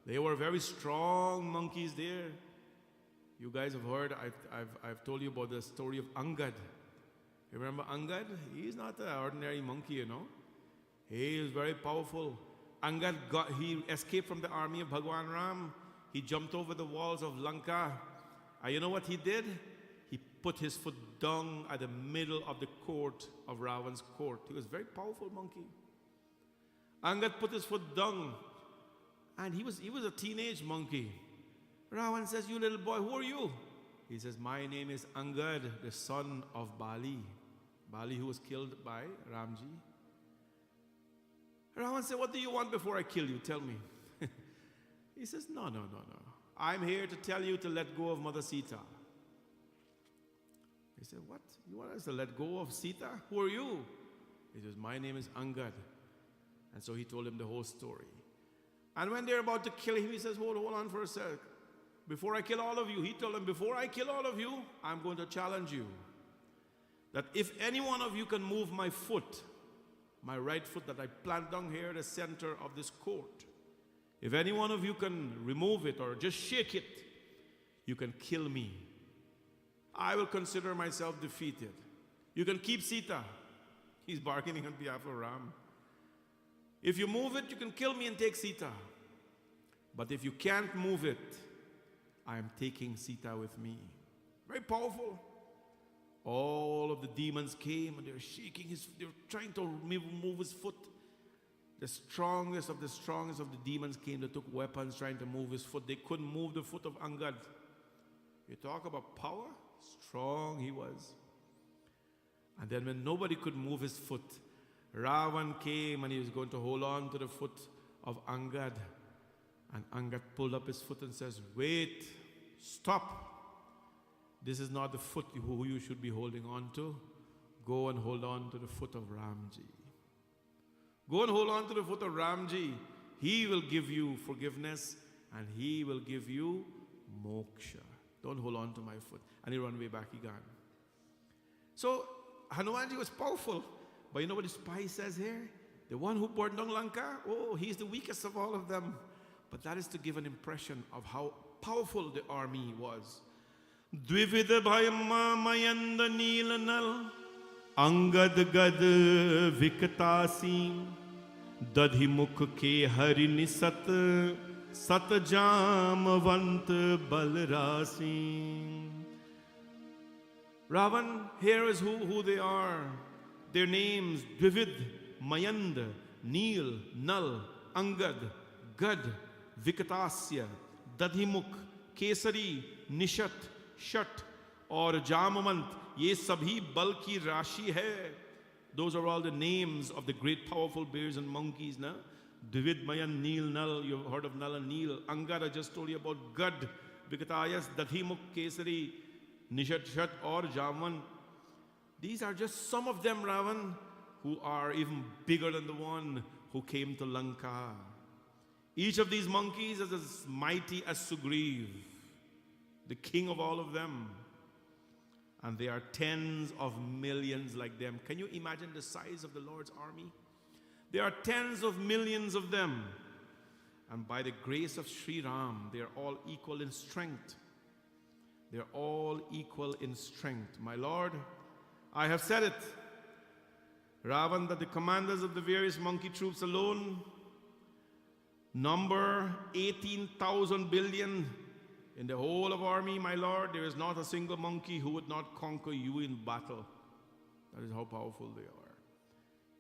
they were very strong monkeys there. You guys have heard, I've told you about the story of Angad. You remember Angad? He's not an ordinary monkey, you know. He is very powerful. Angad he escaped from the army of Bhagwan Ram. He jumped over the walls of Lanka. And you know what he did? He put his foot down at the middle of the court of Ravan's court. He was a very powerful monkey. Angad put his foot down, and he was a teenage monkey. Ravan says, "You little boy, who are you?" He says, "My name is Angad, the son of Bali." Bali, who was killed by Ramji. Ravan said, "What do you want before I kill you? Tell me." He says, No. I'm here to tell you to let go of Mother Sita. He said, "What? You want us to let go of Sita? Who are you?" He says, "My name is Angad." And so he told him the whole story. And when they're about to kill him, he says, hold on for a sec. Before I kill all of you, he told them, before I kill all of you, I'm going to challenge you. That if any one of you can move my foot, my right foot that I plant down here at the center of this court, if any one of you can remove it or just shake it, you can kill me. I will consider myself defeated. You can keep Sita. He's bargaining on behalf of Ram. If you move it, you can kill me and take Sita. But if you can't move it, I am taking Sita with me. Very powerful. All of the demons came and they were shaking they were trying to move his foot. The strongest of the demons came. They took weapons trying to move his foot. They couldn't move the foot of Angad. You talk about power? Strong he was. And then when nobody could move his foot, Ravan came and he was going to hold on to the foot of Angad. And Angad pulled up his foot and says, "Wait, stop. This is not the foot who you should be holding on to. Go and hold on to the foot of Ramji. Go and hold on to the foot of Ramji. He will give you forgiveness and he will give you moksha. Don't hold on to my foot." And he ran way back, he gone. So Hanumanji was powerful. But you know what the spy says here? The one who burned down Lanka, oh, he's the weakest of all of them. But that is to give an impression of how powerful the army was. Dvivid bhayma mayanda neelanal angad gad vikatasi dadhi mukh ke harini sat sat jamvant balrasi. Ravan, here is who they are. Their names: Dvivid, Mayand, Neel, Nal, Angad, Gad, Vikatasya, Dadhimukh, Kesari, Nishat, Shat और Jamavant. ये सभी बल की राशि है. Those are all the names of the great powerful bears and monkeys. Na? Dvivid, Mayan, Neel, Nal. You've heard of Nal and Neel. Angad, I just told you about. Gad, Vikatayas, Dadhimukh, Kesari, Nishat, Shat or Jamavant. These are just some of them, Ravan, who are even bigger than the one who came to Lanka. Each of these monkeys is as mighty as Sugriv, the king of all of them. And there are tens of millions like them. Can you imagine the size of the Lord's army? There are tens of millions of them. And by the grace of Sri Ram, they are all equal in strength. They are all equal in strength. My Lord, I have said it. Ravan, that the commanders of the various monkey troops alone number 18,000 billion. In the whole of army, my Lord, there is not a single monkey who would not conquer you in battle. That is how powerful they are.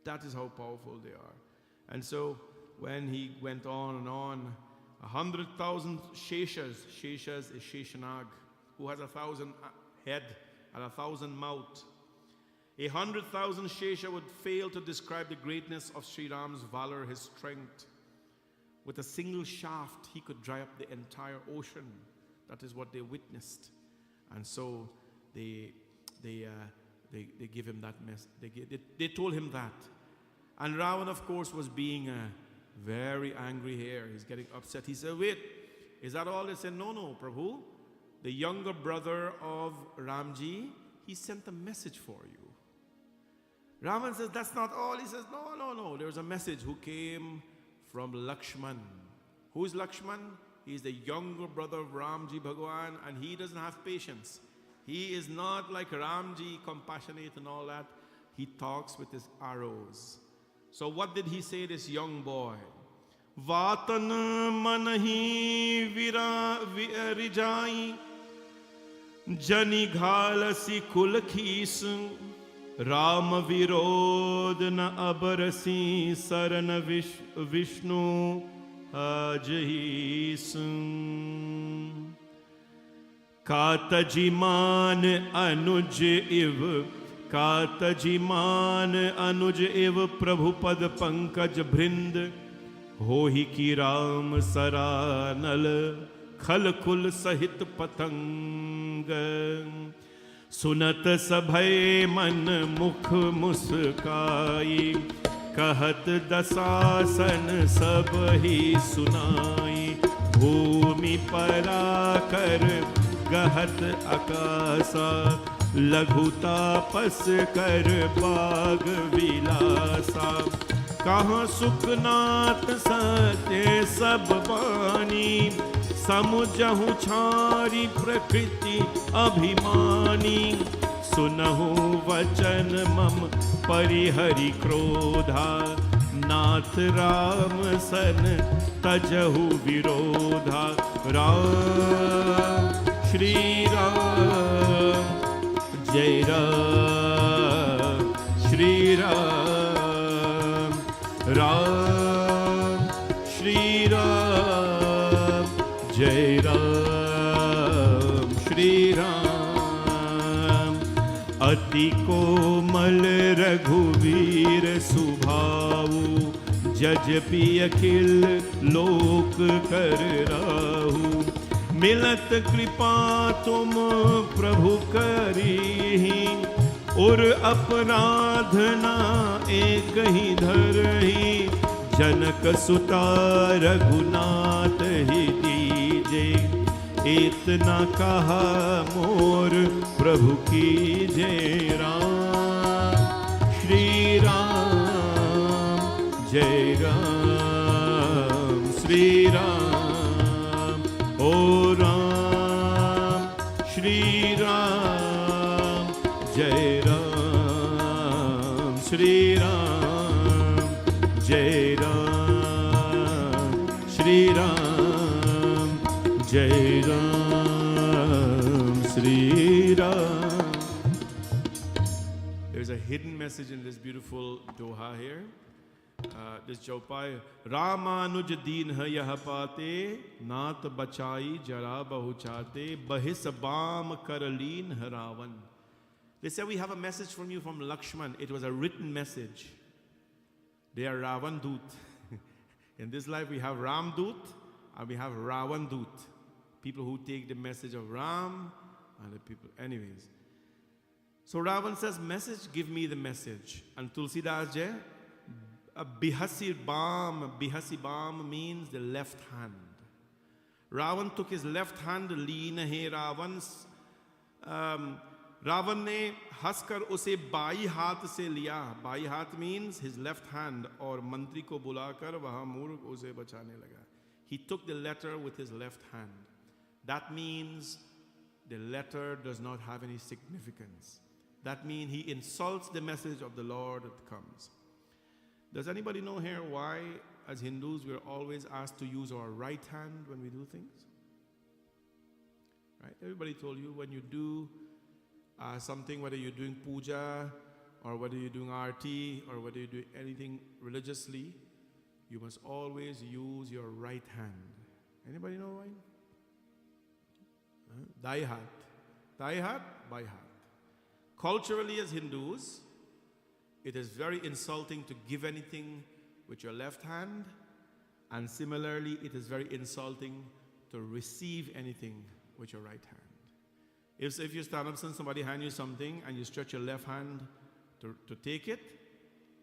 That is how powerful they are. And so, when he went on and on, 100,000 Sheshas. Sheshas is Sheshanag, who has 1,000 head and 1,000 mouth. 100,000 Shesha would fail to describe the greatness of Sri Ram's valor, his strength. With a single shaft, he could dry up the entire ocean. That is what they witnessed. And so they give him that mess. They told him that. And Ravana, of course, was being very angry here. He's getting upset. He said, wait, is that all? They said, no, Prabhu. The younger brother of Ramji, he sent a message for you. Ravana says, that's not all. He says, no. There's a message who came from Lakshman. Who is Lakshman? He's the younger brother of Ramji Bhagwan, and he doesn't have patience. He is not like Ramji, compassionate and all that. He talks with his arrows. So what did he say, this young boy? Vatan manahi virijai jani ghalasi kulkhis Ram virod na abarasi sarana Vishnu ajis Katajiman anuj iv Katajiman anuj iv Prabhupad pankaj bhrind Hohi ki Ram saranal khalkul sahit patang Sunat sabhay man mukh muskai Kahat dasasan sabhi sunai Bhumi parakar gahat akasa Laghuta pas kar bag vilasa Kahan sukhnat sate sab bani Samujahu chari prakriti abhimani Sunahu vachan mam parihari krodha Nath Ram san tajahu virodha Ram Shri Ram Jai Ram Shri Ram Ram Shri Ram Jai Ram Shri Ram Ati komal raghuveer subhavu Jaj pi akhil lok kar rahu Milat kripa tum prabhu karihi Ur aparadhna ek hi dharhi Janak suta raghunath hi dije Itna kaha mor prabhu ki jai Ram Shri Ram Ram, Jai Ram, Shri Ram, Jai Ram, Shri Ram, Jai Ram, Shri Ram. There's a hidden message in this beautiful doha here. This chaupai, Ramanuj deen hai yah paate, naat bachai jara bahu chate, bahis bam karaleen haravan. They said, we have a message from you from Lakshman. It was a written message. They are Ravan Doot. In this life we have Ram Doot and we have Ravan Doot. People who take the message of Ram and the people. Anyways. So Ravan says, message, give me the message. And Tulsidas Jai, Bihasi Bam means the left hand. Ravan took his left hand, लीन है रावण. रावण ने हंसकर उसे by हाथ से लिया. By हाथ means his left hand. और मंत्री को बुलाकर वह मूर्ख उसे बचाने लगा. He took the letter with his left hand. That means the letter does not have any significance. That means he insults the message of the Lord that comes. Does anybody know here why, as Hindus, we're always asked to use our right hand when we do things? Right? Everybody told you when you do something, whether you're doing puja, or whether you're doing arti, or whether you're doing anything religiously, you must always use your right hand. Anybody know why? Dai hat. Dai hat, bai hat. Culturally, as Hindus, it is very insulting to give anything with your left hand, and similarly, it is very insulting to receive anything with your right hand. If you stand up and somebody hand you something and you stretch your left hand to take it,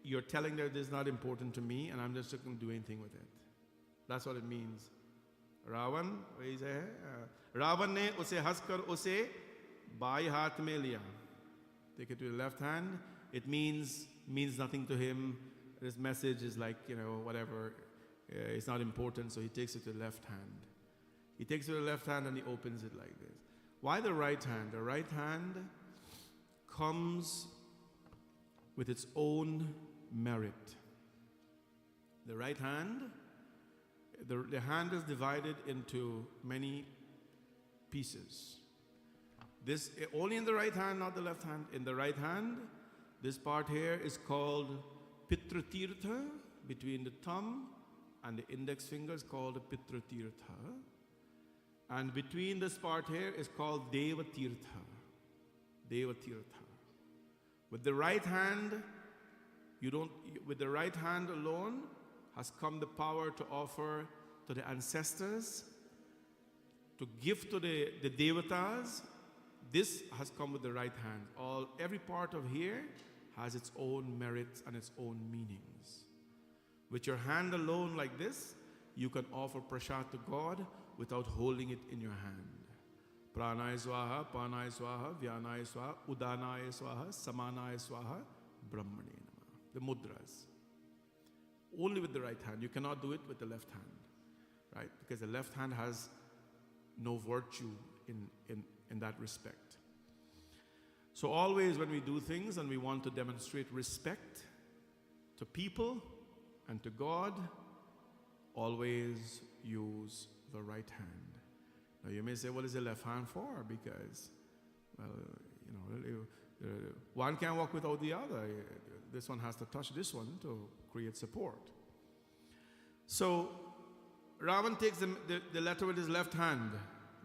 you're telling them this is not important to me and I'm just not going to do anything with it. That's what it means. Ravan, Ravan ne use haskar use bai haath mein liya. Take it to the left hand. It means nothing to him. This message is like, whatever. It's not important, so he takes it to the left hand. He takes it to the left hand and he opens it like this. Why the right hand? The right hand comes with its own merit. The right hand, the hand is divided into many pieces. This only in the right hand, not the left hand. In the right hand, this part here is called Pitra Tirtha, between the thumb and the index finger is called Pitra Tirtha. And between this part here is called Deva Tirtha. Deva Tirtha. With the right hand, with the right hand alone has come the power to offer to the ancestors, to give to the Devatas. This has come with the right hand. Every part of here has its own merits and its own meanings. With your hand alone like this, you can offer prasad to God without holding it in your hand. Pranaya swaha, panaya swaha, vyanaya swaha, udanaya swaha, samanaya swaha, brahmane namaha. The mudras. Only with the right hand. You cannot do it with the left hand. Right? Because the left hand has no virtue in that respect. So always when we do things and we want to demonstrate respect to people and to God, always use the right hand. Now you may say, what is the left hand for? Because, one can't walk without the other. This one has to touch this one to create support. So Ravan takes the letter with his left hand.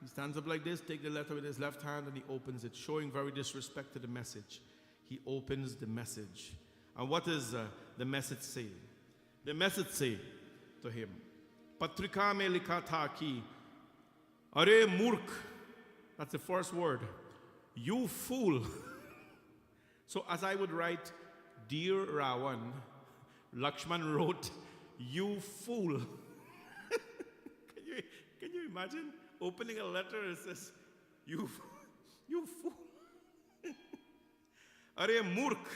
He stands up like this, takes the letter with his left hand, and he opens it, showing very disrespect to the message. He opens the message. And what does the message say? The message say to him, Patrika mein likha tha ki, Are murk. That's the first word. You fool. So as I would write, Dear Ravan, Lakshman wrote, You fool. Can you imagine opening a letter and it says, You fool. Are murk.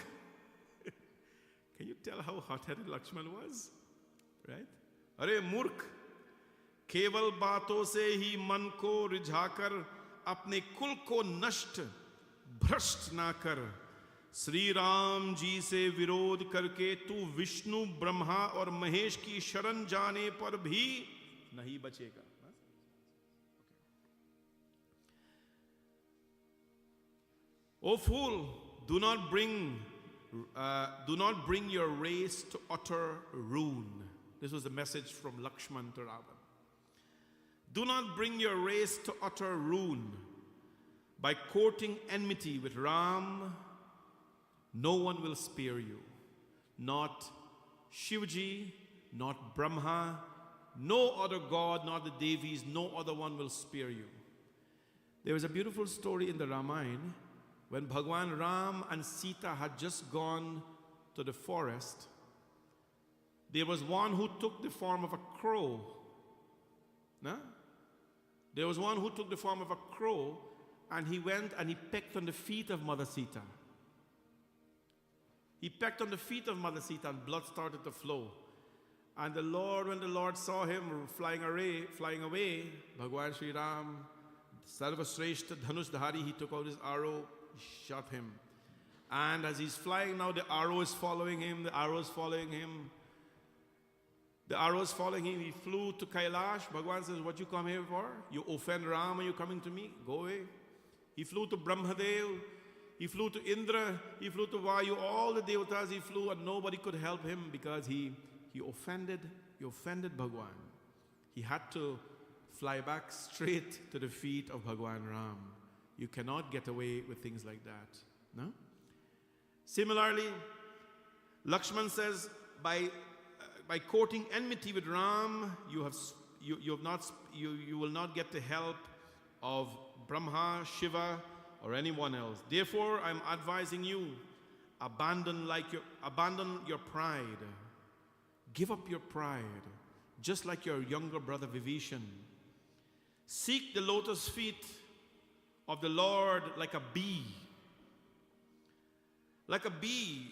Can you tell how hot-headed Lakshman was? Right? Are murk. केवल बातों से ही मन को रिझाकर अपने कुल को नष्ट भ्रष्ट ना कर। श्री राम जी से विरोध करके तू विष्णु ब्रह्मा और महेश की शरण जाने पर भी नहीं बचेगा। O fool, do not bring your race to utter ruin. This was the message from Lakshman to Ravana. Do not bring your race to utter ruin by courting enmity with Ram. No one will spare you, not Shivaji, not Brahma, no other god, not the Devis, no other one will spare you. There was a beautiful story in the Ramayana when Bhagwan Ram and Sita had just gone to the forest. There was one who took the form of a crow. No? There was one who took the form of a crow, and he went and he pecked on the feet of Mother Sita. He pecked on the feet of Mother Sita, and blood started to flow. And the Lord, when the Lord saw him flying away, Bhagwan Sri Ram, Sarva Shreshta Dhanush Dhari, he took out his arrow, shot him. And as he's flying now, the arrow is following him, the arrow is following him. The arrow is following him. He flew to Kailash. Bhagwan says, what you come here for? You offend Ram and you coming to me? Go away. He flew to Brahmadev. He flew to Indra. He flew to Vayu. All the devatas he flew, and nobody could help him because he offended Bhagwan. He had to fly back straight to the feet of Bhagwan Ram. You cannot get away with things like that. No? Similarly, Lakshman says, by courting enmity with Ram, you will not get the help of Brahma, Shiva, or anyone else. Therefore, I'm advising you, abandon your pride. Give up your pride, just like your younger brother Vibhishana. Seek the lotus feet of the Lord like a bee. Like a bee,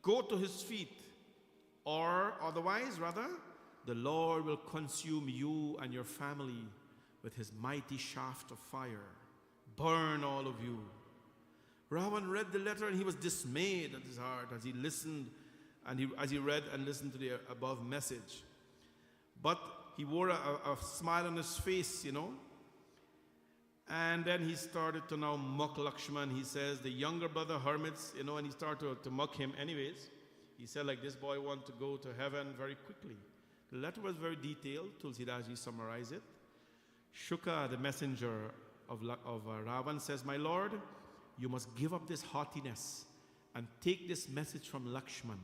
go to his feet. Or otherwise, rather, the Lord will consume you and your family with his mighty shaft of fire. Burn all of you. Ravana read the letter and he was dismayed at his heart as he listened and as he read and listened to the above message. But he wore a smile on his face, And then he started to now mock Lakshman. He says, the younger brother hermits, and he started to mock him anyways. He said, like, this boy wants to go to heaven very quickly. The letter was very detailed. Tulsidaji summarized it. Shuka, the messenger of Ravana, says, my lord, you must give up this haughtiness and take this message from Lakshman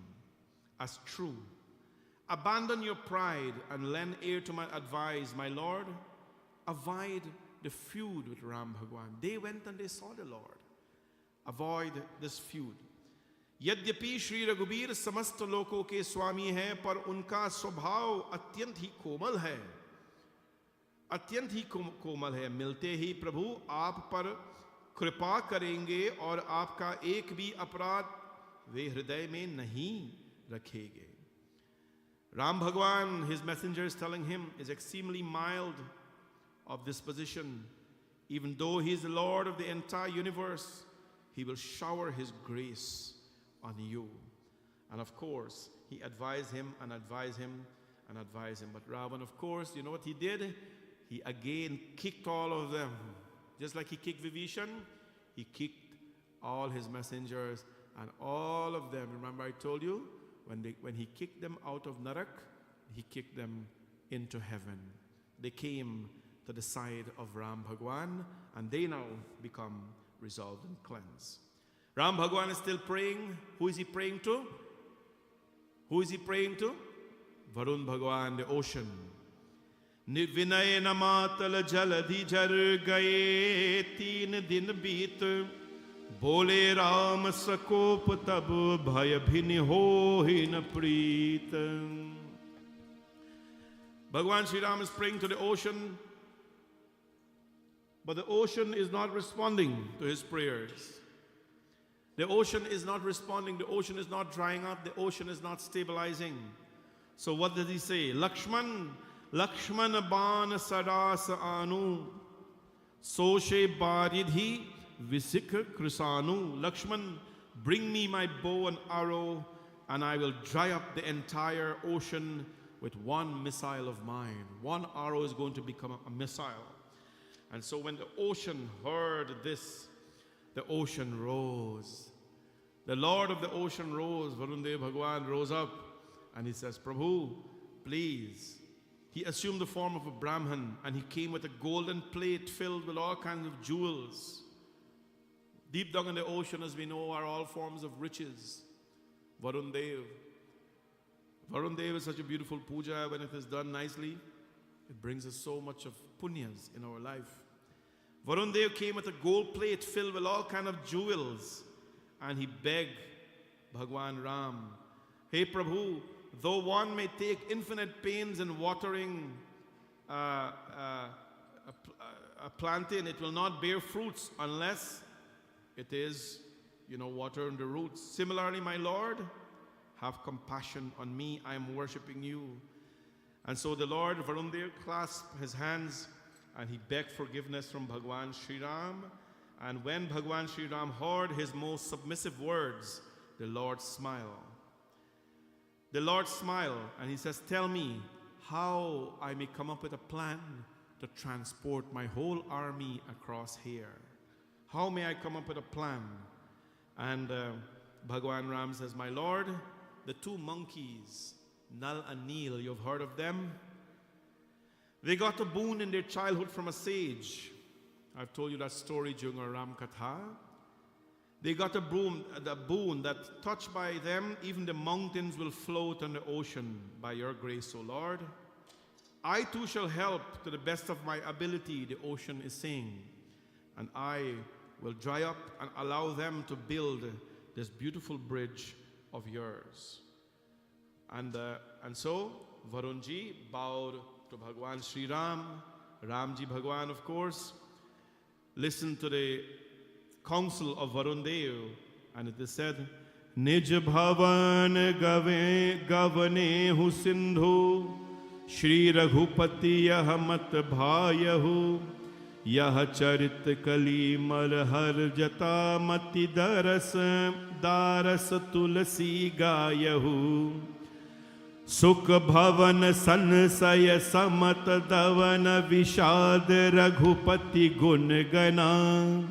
as true. Abandon your pride and lend ear to my advice, my lord. Avoid the feud with Ram Bhagwan. They went and they saw the Lord. Avoid this feud. यद्यपि श्री रघुबीर समस्त लोकों के स्वामी हैं, पर उनका स्वभाव अत्यंत ही कोमल है, मिलते ही प्रभु आप पर कृपा करेंगे और आपका एक भी अपराध वे हृदय में नहीं रखेंगे. Ram Bhagwan, his messenger, is telling him, is extremely mild of disposition. Even though he is the Lord of the entire universe, he will shower his grace on you. And of course, he advised him and advised him and advised him. But Ravana, of course, you know what he did? He again kicked all of them. Just like he kicked Vibhishana, he kicked all his messengers and all of them. Remember I told you, when he kicked them out of Narak, he kicked them into heaven. They came to the side of Ram Bhagwan, and they now become resolved and cleansed. Ram Bhagwan is still praying. Who is he praying to? Who is he praying to? Varun Bhagwan, the ocean. Vinay namatal jaladhi jar gaye, teen din beet, bole Ram sakop tab bhaya bhin ho hin preet. Bhagwan Sri Ram is praying to the ocean, but the ocean is not responding to his prayers. The ocean is not responding. The ocean is not drying up. The ocean is not stabilizing. So what does he say? Lakshman, Lakshman ban sadas anu, soshe baridhi Visikha Krisanu. Lakshman, bring me my bow and arrow, and I will dry up the entire ocean with one missile of mine. One arrow is going to become a missile. And so when the ocean heard this, the ocean rose. The Lord of the ocean rose. Varun Dev Bhagwan rose up and he says, Prabhu, please. He assumed the form of a Brahman and he came with a golden plate filled with all kinds of jewels. Deep down in the ocean, as we know, are all forms of riches. Varun Dev. Varun Dev is such a beautiful puja. When it is done nicely, it brings us so much of punyas in our life. Varun Dev came with a gold plate filled with all kinds of jewels, and he begged Bhagwan Ram, Hey Prabhu, though one may take infinite pains in watering a plantain, it will not bear fruits unless it is, water in the roots. Similarly, my Lord, have compassion on me. I am worshipping you. And so the Lord, Varun Dev, clasped his hands and he begged forgiveness from Bhagwan Sri Ram. And when Bhagwan Sri Ram heard his most submissive words, the Lord smiled. The Lord smiled and he says, tell me how I may come up with a plan to transport my whole army across here. How may I come up with a plan? And Bhagwan Ram says, my Lord, the two monkeys, Nal and Neel, you've heard of them? They got a boon in their childhood from a sage. I've told you that story during our Ram Katha. They got a boon that touched by them, even the mountains will float on the ocean by your grace, O Lord. I too shall help to the best of my ability, the ocean is saying. And I will dry up and allow them to build this beautiful bridge of yours. And so Varunji bowed to Bhagwan Sri Ram, Ramji Bhagwan, of course, listened to the counsel of Varun Dev, and it is said, Nij Bhavan Gavane Hu Sindhu Shri Raghupati Yahamat Bhayahu Yah Charit Kali Malhar Jata Mati Daras Tulasi Gayahu Sukh Bhavan Sansaya Samat Davan Vishad Raghupati Gun Gana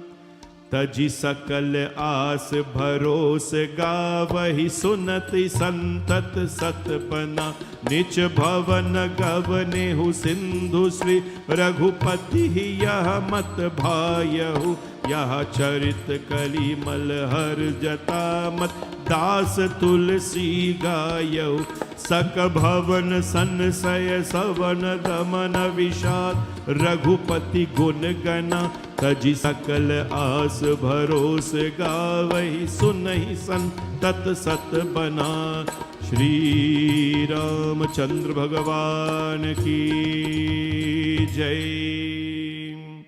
Taji Sakal Aas Bharos Gavahi Sunati Santat Satpana Nich Bhavan Gavane Hu Sindhu Sri Raghupati Yahamat Bhayahu Yah Charit Kali Malhar Jatamat Das Tulsi Gayahu Sak Bhavan Sansaya Savan Damana Vishad Raghupati Gun Gana Taji Sakal Aas Bharos Gavahi Sunahi Santat Sat Bana Shri Ramchandra Bhagavan Ki Jai.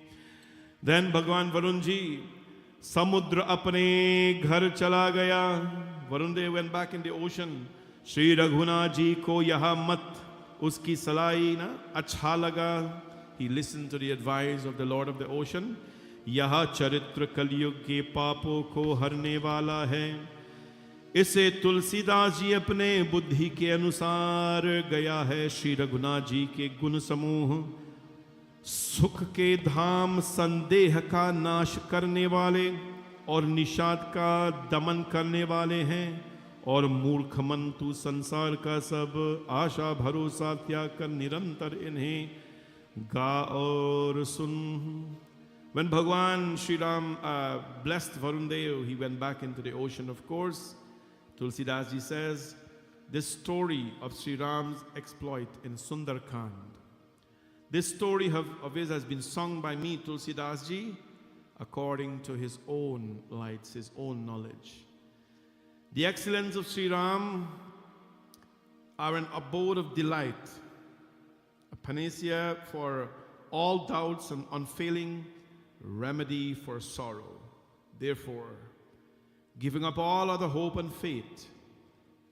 Then Bhagwan Varunji, Samudra apne ghar chala gaya. Varun Dev went back in the ocean. Shri Raghuna ji ko yaha mat uski salai na acha laga. He listened to the advice of the Lord of the ocean. Yaha charitra kalyug ke papo ko harne wala hai. इसे तुलसीदास जी अपने बुद्धि के अनुसार गया है श्री रघुनाथ जी के गुण समूह सुख के धाम संदेह का नाश करने वाले और निषाद का दमन करने वाले हैं और मूर्ख मंतु संसार का सब आशा भरोसा त्याग कर निरंतर इन्हें गा और सुन. When Bhagwan Sri Ram blessed Varun Dev, he went back into the ocean, of course. Tulsidas ji says, this story of Sri Ram's exploit in Sundar Kaand, this story of his has been sung by me, Tulsidas ji, according to his own lights, his own knowledge. The excellence of Sri Ram are an abode of delight, a panacea for all doubts and unfailing remedy for sorrow. Therefore, giving up all other hope and faith,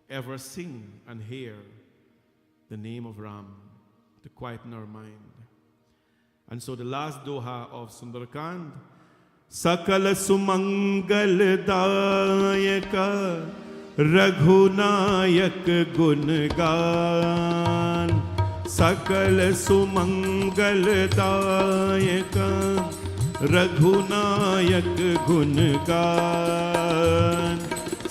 ever sing and hear the name of Ram to quieten our mind. And so the last doha of Sundar Kaand सकल सुमंगलदायक रघुनायक गुणगान सकल सुमंगलदायक रघुनायक गुणगान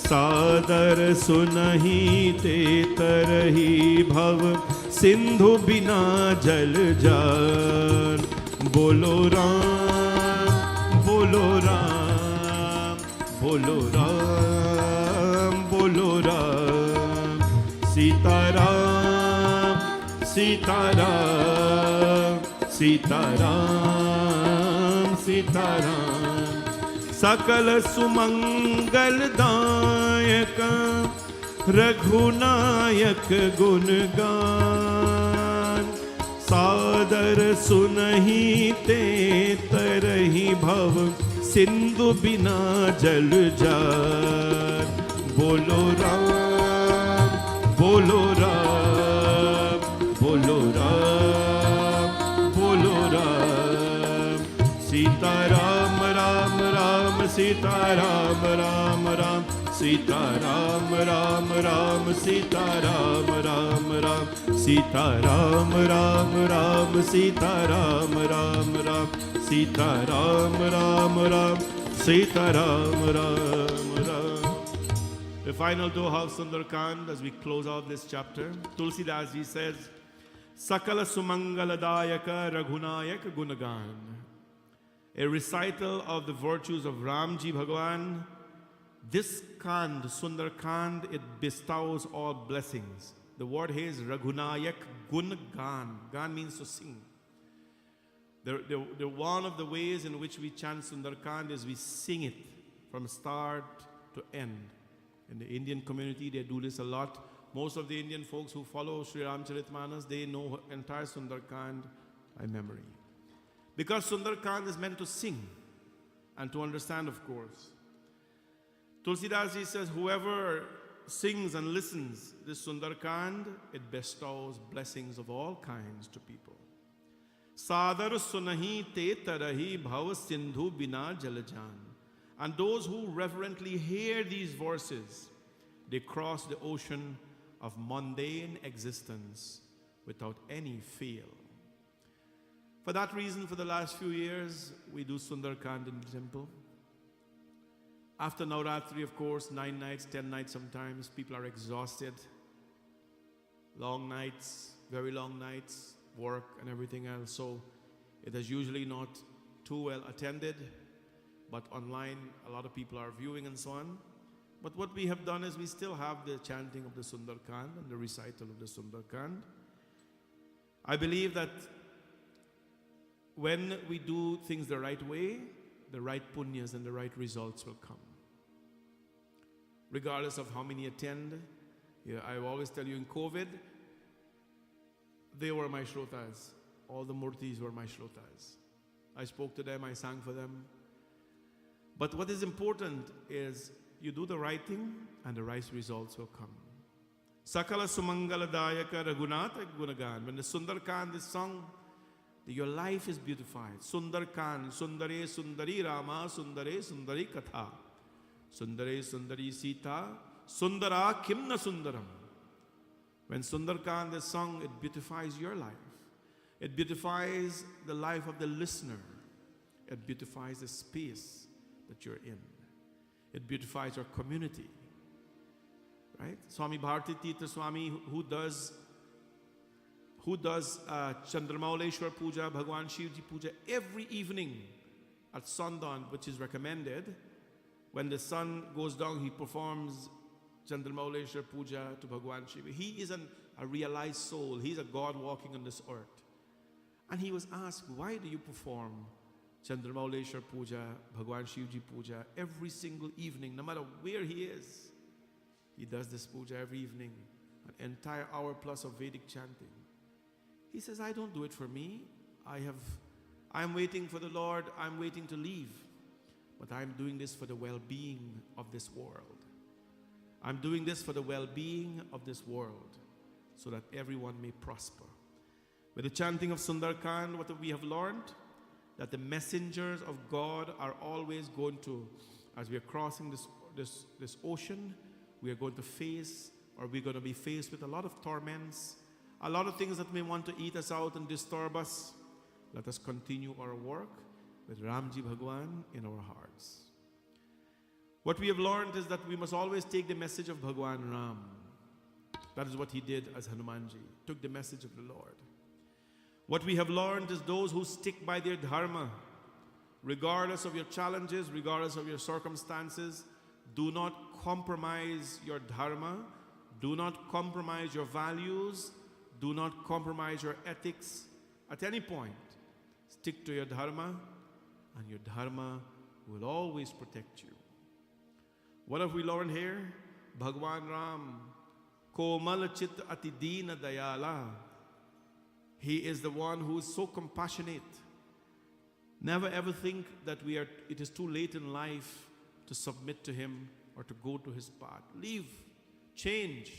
सादर सुनहि ते तरहि भव सिंधु बिना जल जान बोलो राम बोलो राम बोलो राम बोलो राम सीताराम सीताराम सीताराम सीताराम सकल सुमंगलदायक रघुनायक गुणगान सादर सुनहि ते तरहि भव सिंधु बिना जल जान बोलो राम बोलो राम बोलो राम बोलो Ram Sitaram Ram Ram Sitaram Ram Ram Sitaram Ram Ram Sitaram Ram Ram Sitaram Ram Ram Sitaram Ram Ram Sitaram Ram Ram Sitaram Ram Ram. The final doha of Sundar Kaand as we close out this chapter, Tulsidas ji says, Sakala Sumangaladayaka Raghunayaka Gunagan. A recital of the virtues of Ramji Bhagavan. This Kaand, Sundar Kaand, it bestows all blessings. The word here is Raghunayak Gungan. Gan means to sing. One of the ways in which we chant Sundar Kaand is we sing it from start to end. In the Indian community, they do this a lot. Most of the Indian folks who follow Sri Ramcharitmanas, they know entire Sundar Kaand by memory. Because Sundar Kaand is meant to sing and to understand, of course. Tulsidas ji says, whoever sings and listens this Sundar Kaand, it bestows blessings of all kinds to people. Sadar sunahi te tarahi bhav sindhu bina jalajan. And those who reverently hear these verses, they cross the ocean of mundane existence without any fail. For that reason, for the last few years, we do Sundar Kaand in the temple. After Navratri, of course, 9 nights, 10 nights sometimes, people are exhausted. Long nights, very long nights, work and everything else. So it is usually not too well attended, but online a lot of people are viewing and so on. But what we have done is we still have the chanting of the Sundar Kaand and the recital of the Sundar Kaand. I believe that when we do things the right way, the right punyas and the right results will come. Regardless of how many attend, I always tell you in COVID, they were my shrotas. All the murtis were my shrotas. I spoke to them, I sang for them. But what is important is you do the right thing and the right results will come. Sakala Sumangaladayaka Raghunatha Gunagan. When the Sundar Kaand is sung, your life is beautified. Sundar Kaand, Sundare Sundari Rama, Sundare Sundari Katha. Sundare Sundari Sita, Sundara Kimna Sundaram. When Sundar Kaand is sung, it beautifies your life. It beautifies the life of the listener. It beautifies the space that you're in. It beautifies your community. Right? Swami Bharati Tirtha Swami, who does Chandramauleshwar Puja, Bhagwan Shivji Puja every evening at sundown, which is recommended. When the sun goes down, he performs Chandramauleshwar Puja to Bhagwan Shiva. He is a realized soul. He's a God walking on this earth. And he was asked, why do you perform Chandramauleshwar Puja, Bhagwan Shivji Puja every single evening, no matter where he is? He does this puja every evening, an entire hour plus of Vedic chanting. He says, I don't do it for me. I'm waiting for the Lord. I'm waiting to leave. But I'm doing this for the well-being of this world. I'm doing this for the well-being of this world, so that everyone may prosper. With the chanting of Sundar Kaand, what we have learned, that the messengers of God are always going to, as we are crossing this ocean, we are going to face, or we're going to be faced with a lot of torments, a lot of things that may want to eat us out and disturb us. Let us continue our work with Ramji Bhagwan in our hearts. What we have learned is that we must always take the message of Bhagwan Ram. That is what he did as Hanumanji, took the message of the Lord. What we have learned is those who stick by their dharma, regardless of your challenges, regardless of your circumstances, do not compromise your dharma, do not compromise your values, do not compromise your ethics at any point. Stick to your dharma, and your dharma will always protect you. What have we learned here? Bhagwan Ram, Komal Chit Ati Deena Dayala. He is the one who is so compassionate. Never ever think that it is too late in life to submit to him or to go to his path. Leave, change,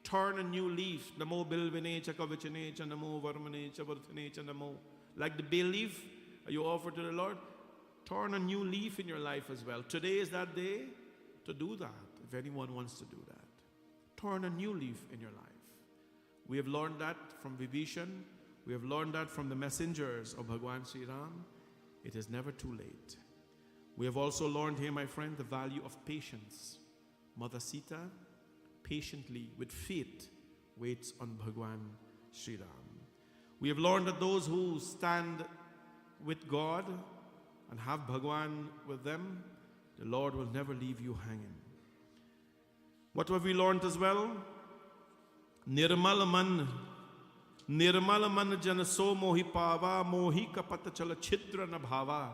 turn a new leaf. Namo bilvine chakavichane cha namo varmane cha varthane cha namo. Like the bay leaf you offer to the Lord, turn a new leaf in your life as well. Today is that day to do that, if anyone wants to do that. Turn a new leaf in your life. We have learned that from Vibhishana. We have learned that from the messengers of Bhagwan Sri Ram. It is never too late. We have also learned here, my friend, the value of patience. Mother Sita patiently, with faith, waits on Bhagwan Sri Ram. We have learned that those who stand with God and have Bhagwan with them, the Lord will never leave you hanging. What have we learned as well? Nirmal man janaso mohi pava mohi kapata chala chidra na bhava.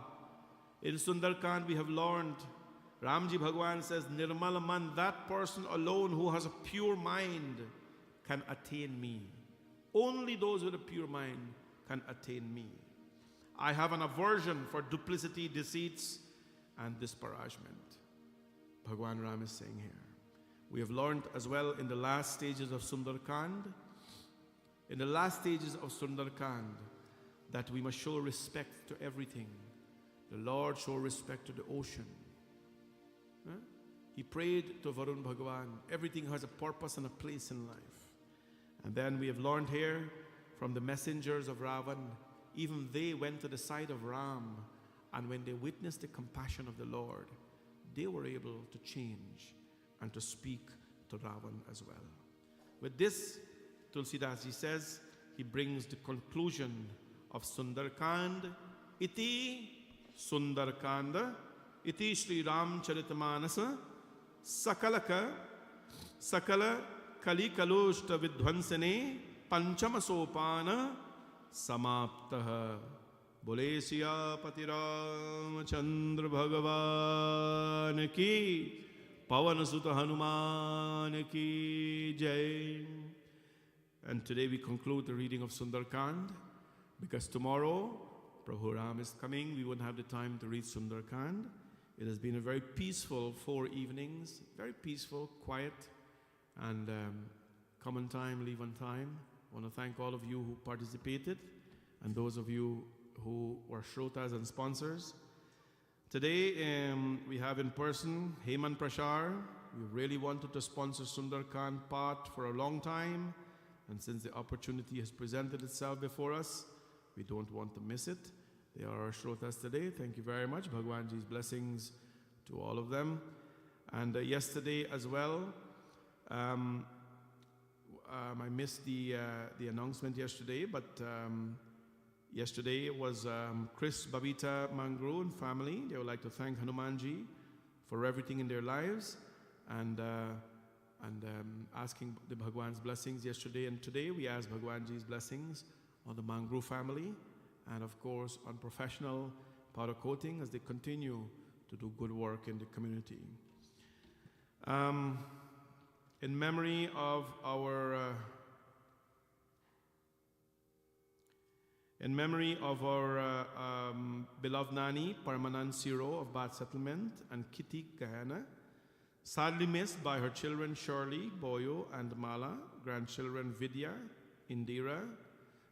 In Sundar Kaand we have learned, Ramji Bhagwan says, Nirmal man, that person alone who has a pure mind can attain me. Only those with a pure mind can attain me. I have an aversion for duplicity, deceits, and disparagement. Bhagwan Ram is saying here. We have learned as well in the last stages of Sundar Kaand, that we must show respect to everything. The Lord showed respect to the ocean. He prayed to Varun Bhagwan. Everything has a purpose and a place in life. And then we have learned here from the messengers of Ravana, even they went to the side of Ram, and when they witnessed the compassion of the Lord, they were able to change and to speak to Ravana as well. With this, Tulsidas ji says, he brings the conclusion of Sundar Kaand. Iti Sundar Kaanda, iti Sri Ram Charitamānasa, sakala kali kalushta vidhvansane panchama sopana samaptaha. Bole Siyapati Ramachandra Bhagavan ki, Pavan Sutta Hanuman ki jai. And today we conclude the reading of Sundar Kaand, because tomorrow Prabhu Ram is coming. We won't have the time to read Sundar Kaand. It has been a very peaceful 4 evenings, very peaceful, quiet, and come on time, leave on time. I want to thank all of you who participated and those of you who were shrotas and sponsors. Today we have in person Heyman Prashar. We really wanted to sponsor Sundar Kaand Path for a long time, and since the opportunity has presented itself before us, we don't want to miss it. They are our shrotas today. Thank you very much. Bhagwanji's blessings to all of them. And yesterday as well, I missed the announcement yesterday, but yesterday was Chris, Babita, Mangru and family. They would like to thank Hanumanji for everything in their lives, and asking the Bhagwan's blessings yesterday and today. We asked Bhagwanji's blessings on the Mangru family, and of course on professional powder coating as they continue to do good work in the community. In memory of our beloved Nani, Parmanand Siro of Bath Settlement, and Kitty Gahana, sadly missed by her children Shirley, Boyo, and Mala, grandchildren Vidya, Indira,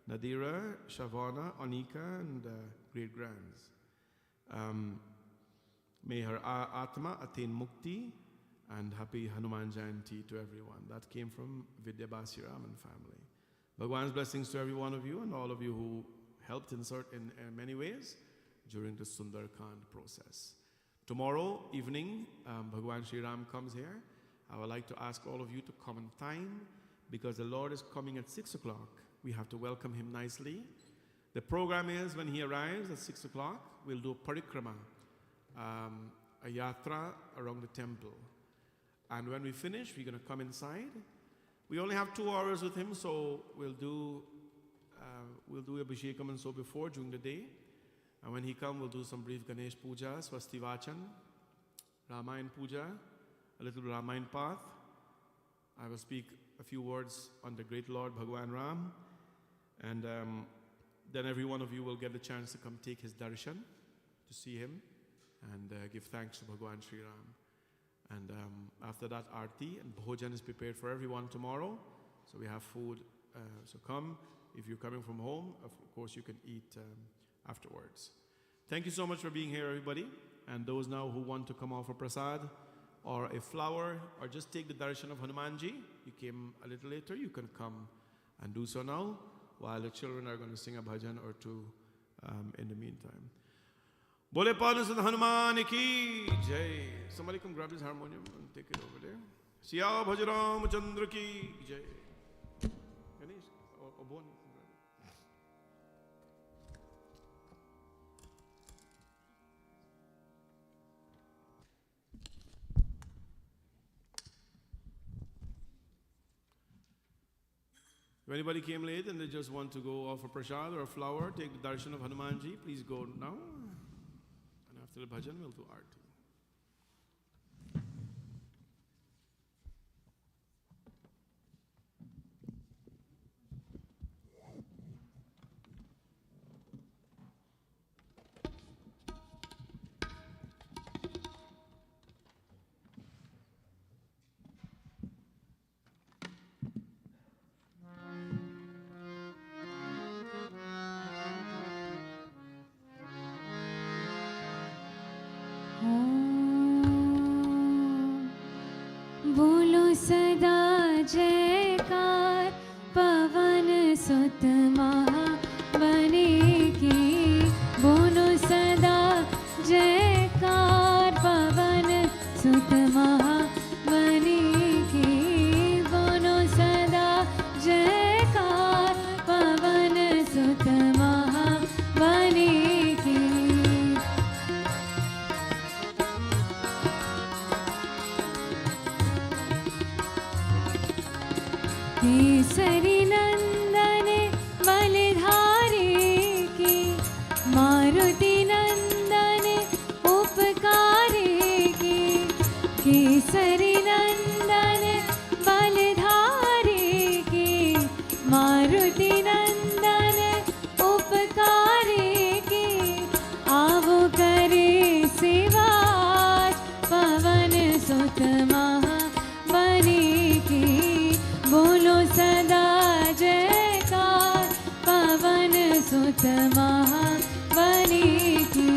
Nadira, Shavana, Anika, and great-grands. May her Atma attain Mukti, and happy Hanuman Jayanti to everyone. That came from Vidya Basiraman family. Bhagwan's blessings to every one of you and all of you who helped in many ways during the Sundar Kaand process. Tomorrow evening, Bhagwan Sri Ram comes here. I would like to ask all of you to come on time because the Lord is coming at 6 o'clock. We have to welcome him nicely. The program is when he arrives at 6 o'clock, we'll do a parikrama, a yatra around the temple. And when we finish, we're going to come inside. We only have 2 hours with him, so we'll do Abhishekam and so before during the day. And when he comes, we'll do some brief Ganesh Puja, Swasti Vachan, Ramayan Puja, a little Ramayan Path. I will speak a few words on the great Lord Bhagwan Ram. And then every one of you will get the chance to come take his darshan, to see him, and give thanks to Bhagwan Sri Ram. And after that, Aarti and Bhojan is prepared for everyone tomorrow. So we have food. So come. If you're coming from home, of course, you can eat afterwards. Thank you so much for being here, everybody. And those now who want to come offer prasad or a flower or just take the darshan of Hanumanji, you came a little later, you can come and do so now while the children are going to sing a bhajan or two in the meantime. Bole Palan Sudha Hanuman ki jai. Somebody come grab his harmonium and take it over there. Siya Bhajaram Chandra ki jai. Ganesh or Bon. If anybody came late and they just want to go offer prasad or a flower, take the darshan of Hanumanji, please go now. And after the bhajan, we'll do aarti. बोलो सदा जयकार पवन सुत महाबने की बोलो सदा जयकार पवन सुत महाबने की बोलो सदा जयकार पवन सुत महाबने की केसरी नंदन बलधारी की मारुति नंदन उपकारी की केसरी नंदन बलधारी की मारुति नंदन उपकारी की आवो करे सेवाज पवन सुत महाबने की बोलो सदा जयकार पवन सुत महाबने की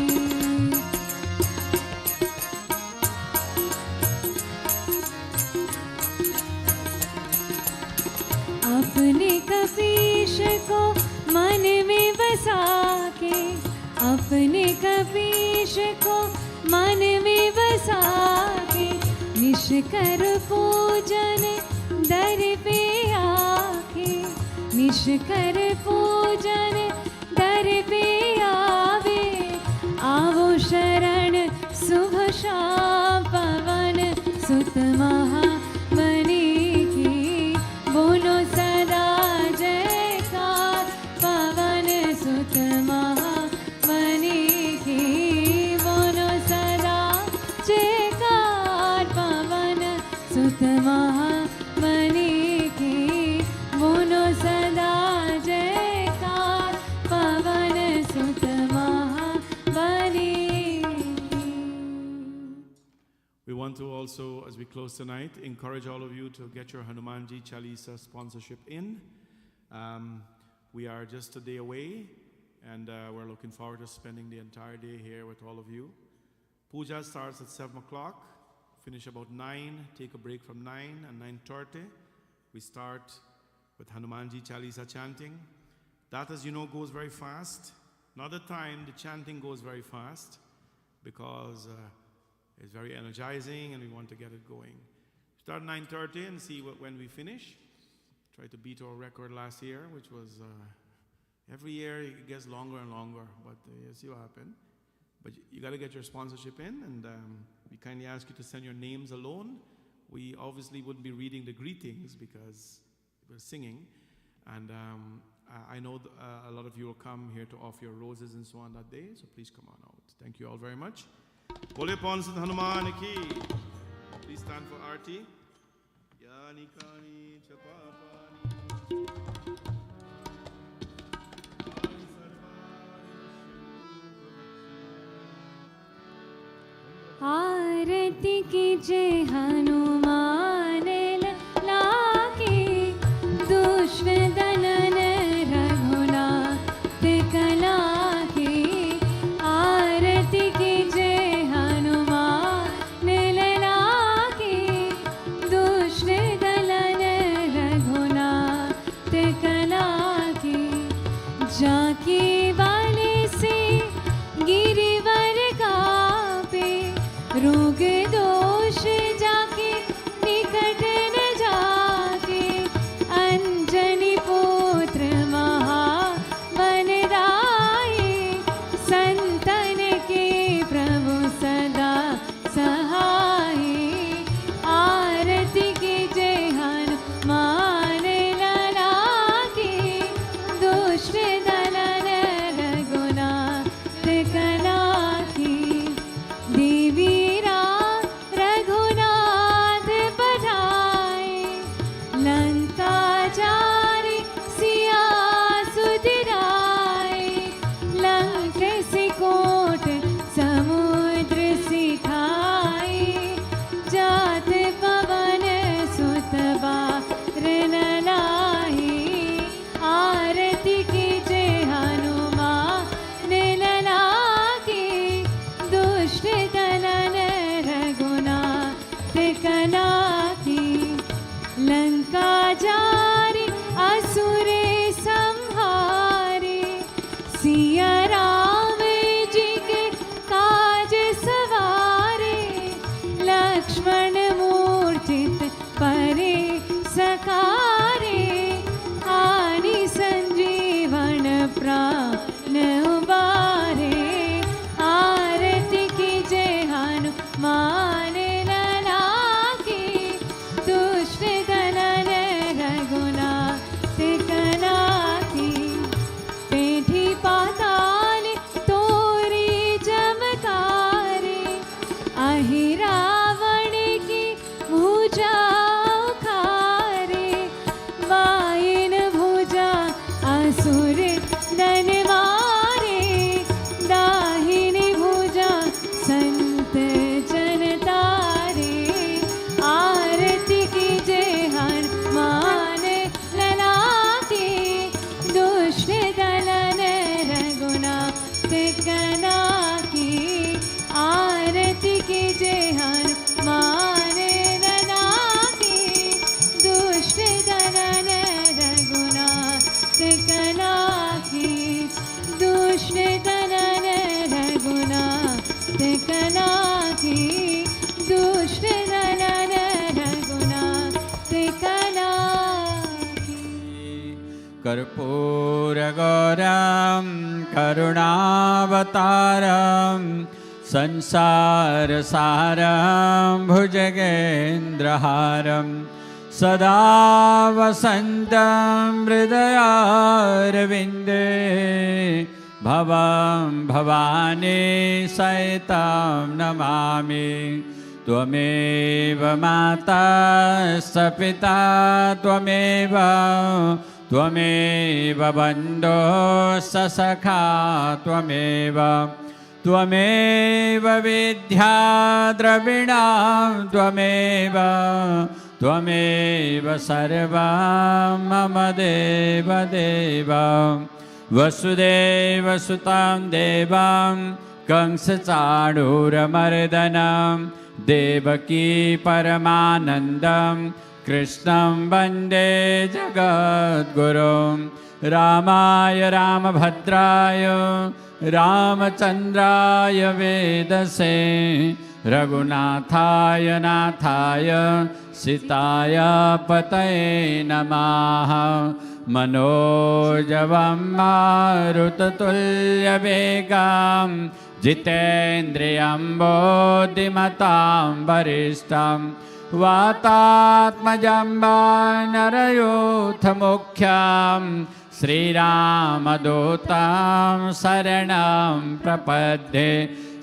अपने कपीश को मन में बसा के अपने कपीश को मन में बसा के निष्कर पूजन दर पे आके निष्कर पूजन दर पे आवे आवो शरण शुभ शाम पवन सुत महाबने की बोलो सदा जयकार पवन सुत महाबने की बोलो सदा जयकार पवन सुत महाबने की बोलो सदा जयकार पवन सुत महाबने की. We want to also, as we close tonight, encourage all of you to get your Hanumanji Chalisa sponsorship in. We are just a day away, And we're looking forward to spending the entire day here with all of you. Puja starts at 7 o'clock, finish about 9, take a break from 9, and 9:30 we start with Hanumanji Chalisa chanting. That, as you know, goes very fast. Another time, the chanting goes very fast because it's very energizing and we want to get it going. Start 9:30 and see when we finish. Try to beat our record last year, which was every year it gets longer and longer, but you see what happened. But you got to get your sponsorship in, and we kindly ask you to send your names alone. We obviously wouldn't be reading the greetings because we're singing, and I know a lot of you will come here to offer your roses and so on that day, so please come on out. Thank you all very much. Bole Ponsat Hanuman ki. Please stand for Aarti. Yani kani chapapani. आरती कीजे हनुमान लागे दुष्ट दलन रघुनाथ कला के आरती कीजे हनुमान लागे दुष्ट दलन रघुनाथ कला के जाके वाले से गिरिवर कापे रोग दोष जाके निकट न जाके अंजनी पुत्र महाबलदाई संतन के प्रभु सदा सहाय आरती की जय हनुमान लला की दुष्ट दलन रघुनाथ कला की देवी रघुनाथ बढ़ाए लंका जारी सिया सुधराए लंक से कोट समुद्र सिखाए जात पवन सुत बार न लाए आरती की जय हनुमान लला की दुष्ट दलन रघुनाथ कला की लंका जारी असुरे संहारे सिया राम जी के काज सवारे लक्ष्मण मूर्छित परे सकारे आनि संजीवन प्राण उबारे आरती की जय हनुमान लला की दुष्ट दलन रघुनाथ कला की पेठी पाताल तोरी चमकारे अहि रावण की भुजा उखारे वाइन भुजा असुर दन मारे दाहिनी भुजा संत जन तारे आरती की जय हनुमान लला की दुष्ट दलन रघुनाथ कला की आरती की जय हनुमान लला की दुष्ट दलन रघुनाथ कला की दुष्ट दलन रघुनाथ कला की दुष्ट दलन रघुनाथ कला की कर्पूरगौरं करुणावतारं संसारसारं भुजगेन्द्रहारं सदा वसन्तं हृदयारविन्दे भवं भवानी सहितं नमामि त्वमेव माता स पिता त्वमेव त्वमेव बन्धो स सखा त्वमेव त्वमेव विद्या द्रविणां त्वमेव त्वमेव सर्वं मम देव देव वसुदेवसुतं देवं कंसचाणूरमर्दनं देवकी परमानन्दं कृष्णं वन्दे जगद्गुरुं रामाय रामभद्राय रामचन्द्राय वेदसे रघुनाथाय नाथाय सीताय पतये नमः मनोजवं मारुततुल्यवेगं जितेन्द्रियं बुद्धिमतां वरिष्ठं वातात्मजं वानरयूथमुख्यं श्रीरामदूतं शरणं प्रपद्ये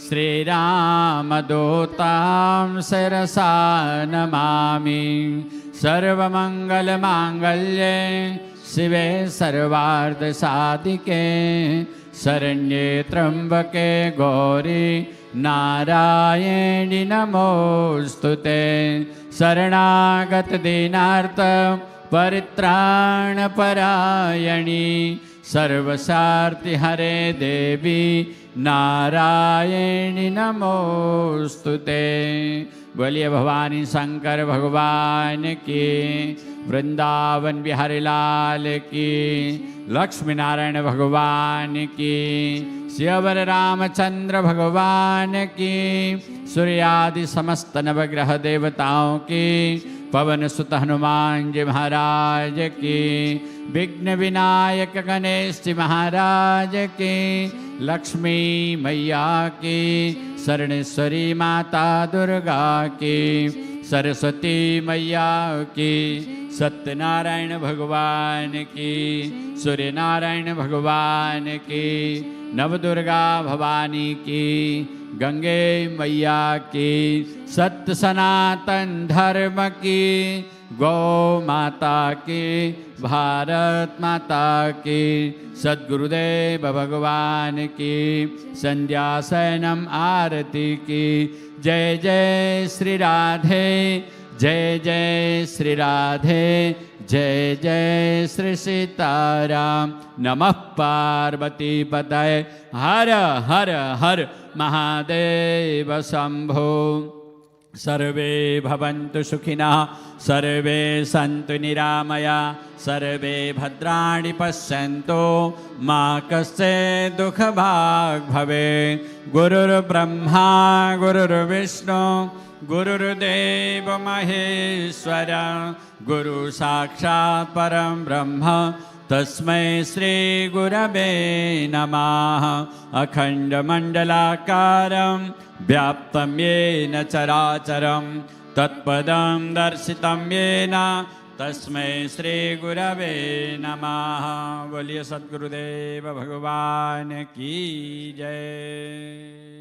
श्रीरामदूतं शिरसा नमामि सर्वमङ्गलमाङ्गल्ये शिवे सर्वार्धसाधिके शरण्ये त्र्यम्बके गौरी नारायणि नमोऽस्तुते शरणागतदीनार्थ परित्राणपरायणी सर्वसार्थिहरे देवी नारायणि नमोस्तुते। बोलिए भवानी शंकर भगवान की, वृंदावन बिहारी लाल की, लक्ष्मी नारायण भगवान की, श्रीवर रामचंद्र भगवान की, सूर्यादि समस्त नवग्रह देवताओं की, पवन सुत हनुमान जी महाराज की, विघ्न विनायक गणेश जी महाराज की, लक्ष्मी मैया की, शरणेश्वरी माता दुर्गा की, सरस्वती मैया की, सत्यनारायण भगवान की, सूर्य नारायण भगवान की, नवदुर्गा भवानी की, गंगे मैया की, सत्य सनातन धर्म की, गौ माता की, भारत माता की, सद्गुरुदेव भगवान की, संध्या सैनम आरती की। जय जय श्री राधे, जय जय श्री राधे, जय जय श्री सीताराम। नमः पार्वती पतये, हर हर हर महादेव शंभो। सर्वे भवन्तु सुखिनः, सर्वे सन्तु निरामया, सर्वे भद्राणि पश्यन्तु मा कश्चित् दुःखभाग् भवेत्। गुरुर्ब्रह्मा गुरुर्विष्णु गुरुर्देव महेश्वर, गुरु साक्षात् परं ब्रह्म तस्मै श्री गुरवे नमः। अखण्डमण्डलाकारं व्याप्तं येन चराचरं तत्पदं दर्शितं येन तस्मै श्री गुरवे नमः। बोलिए सद्गुरुदेव भगवान की जय।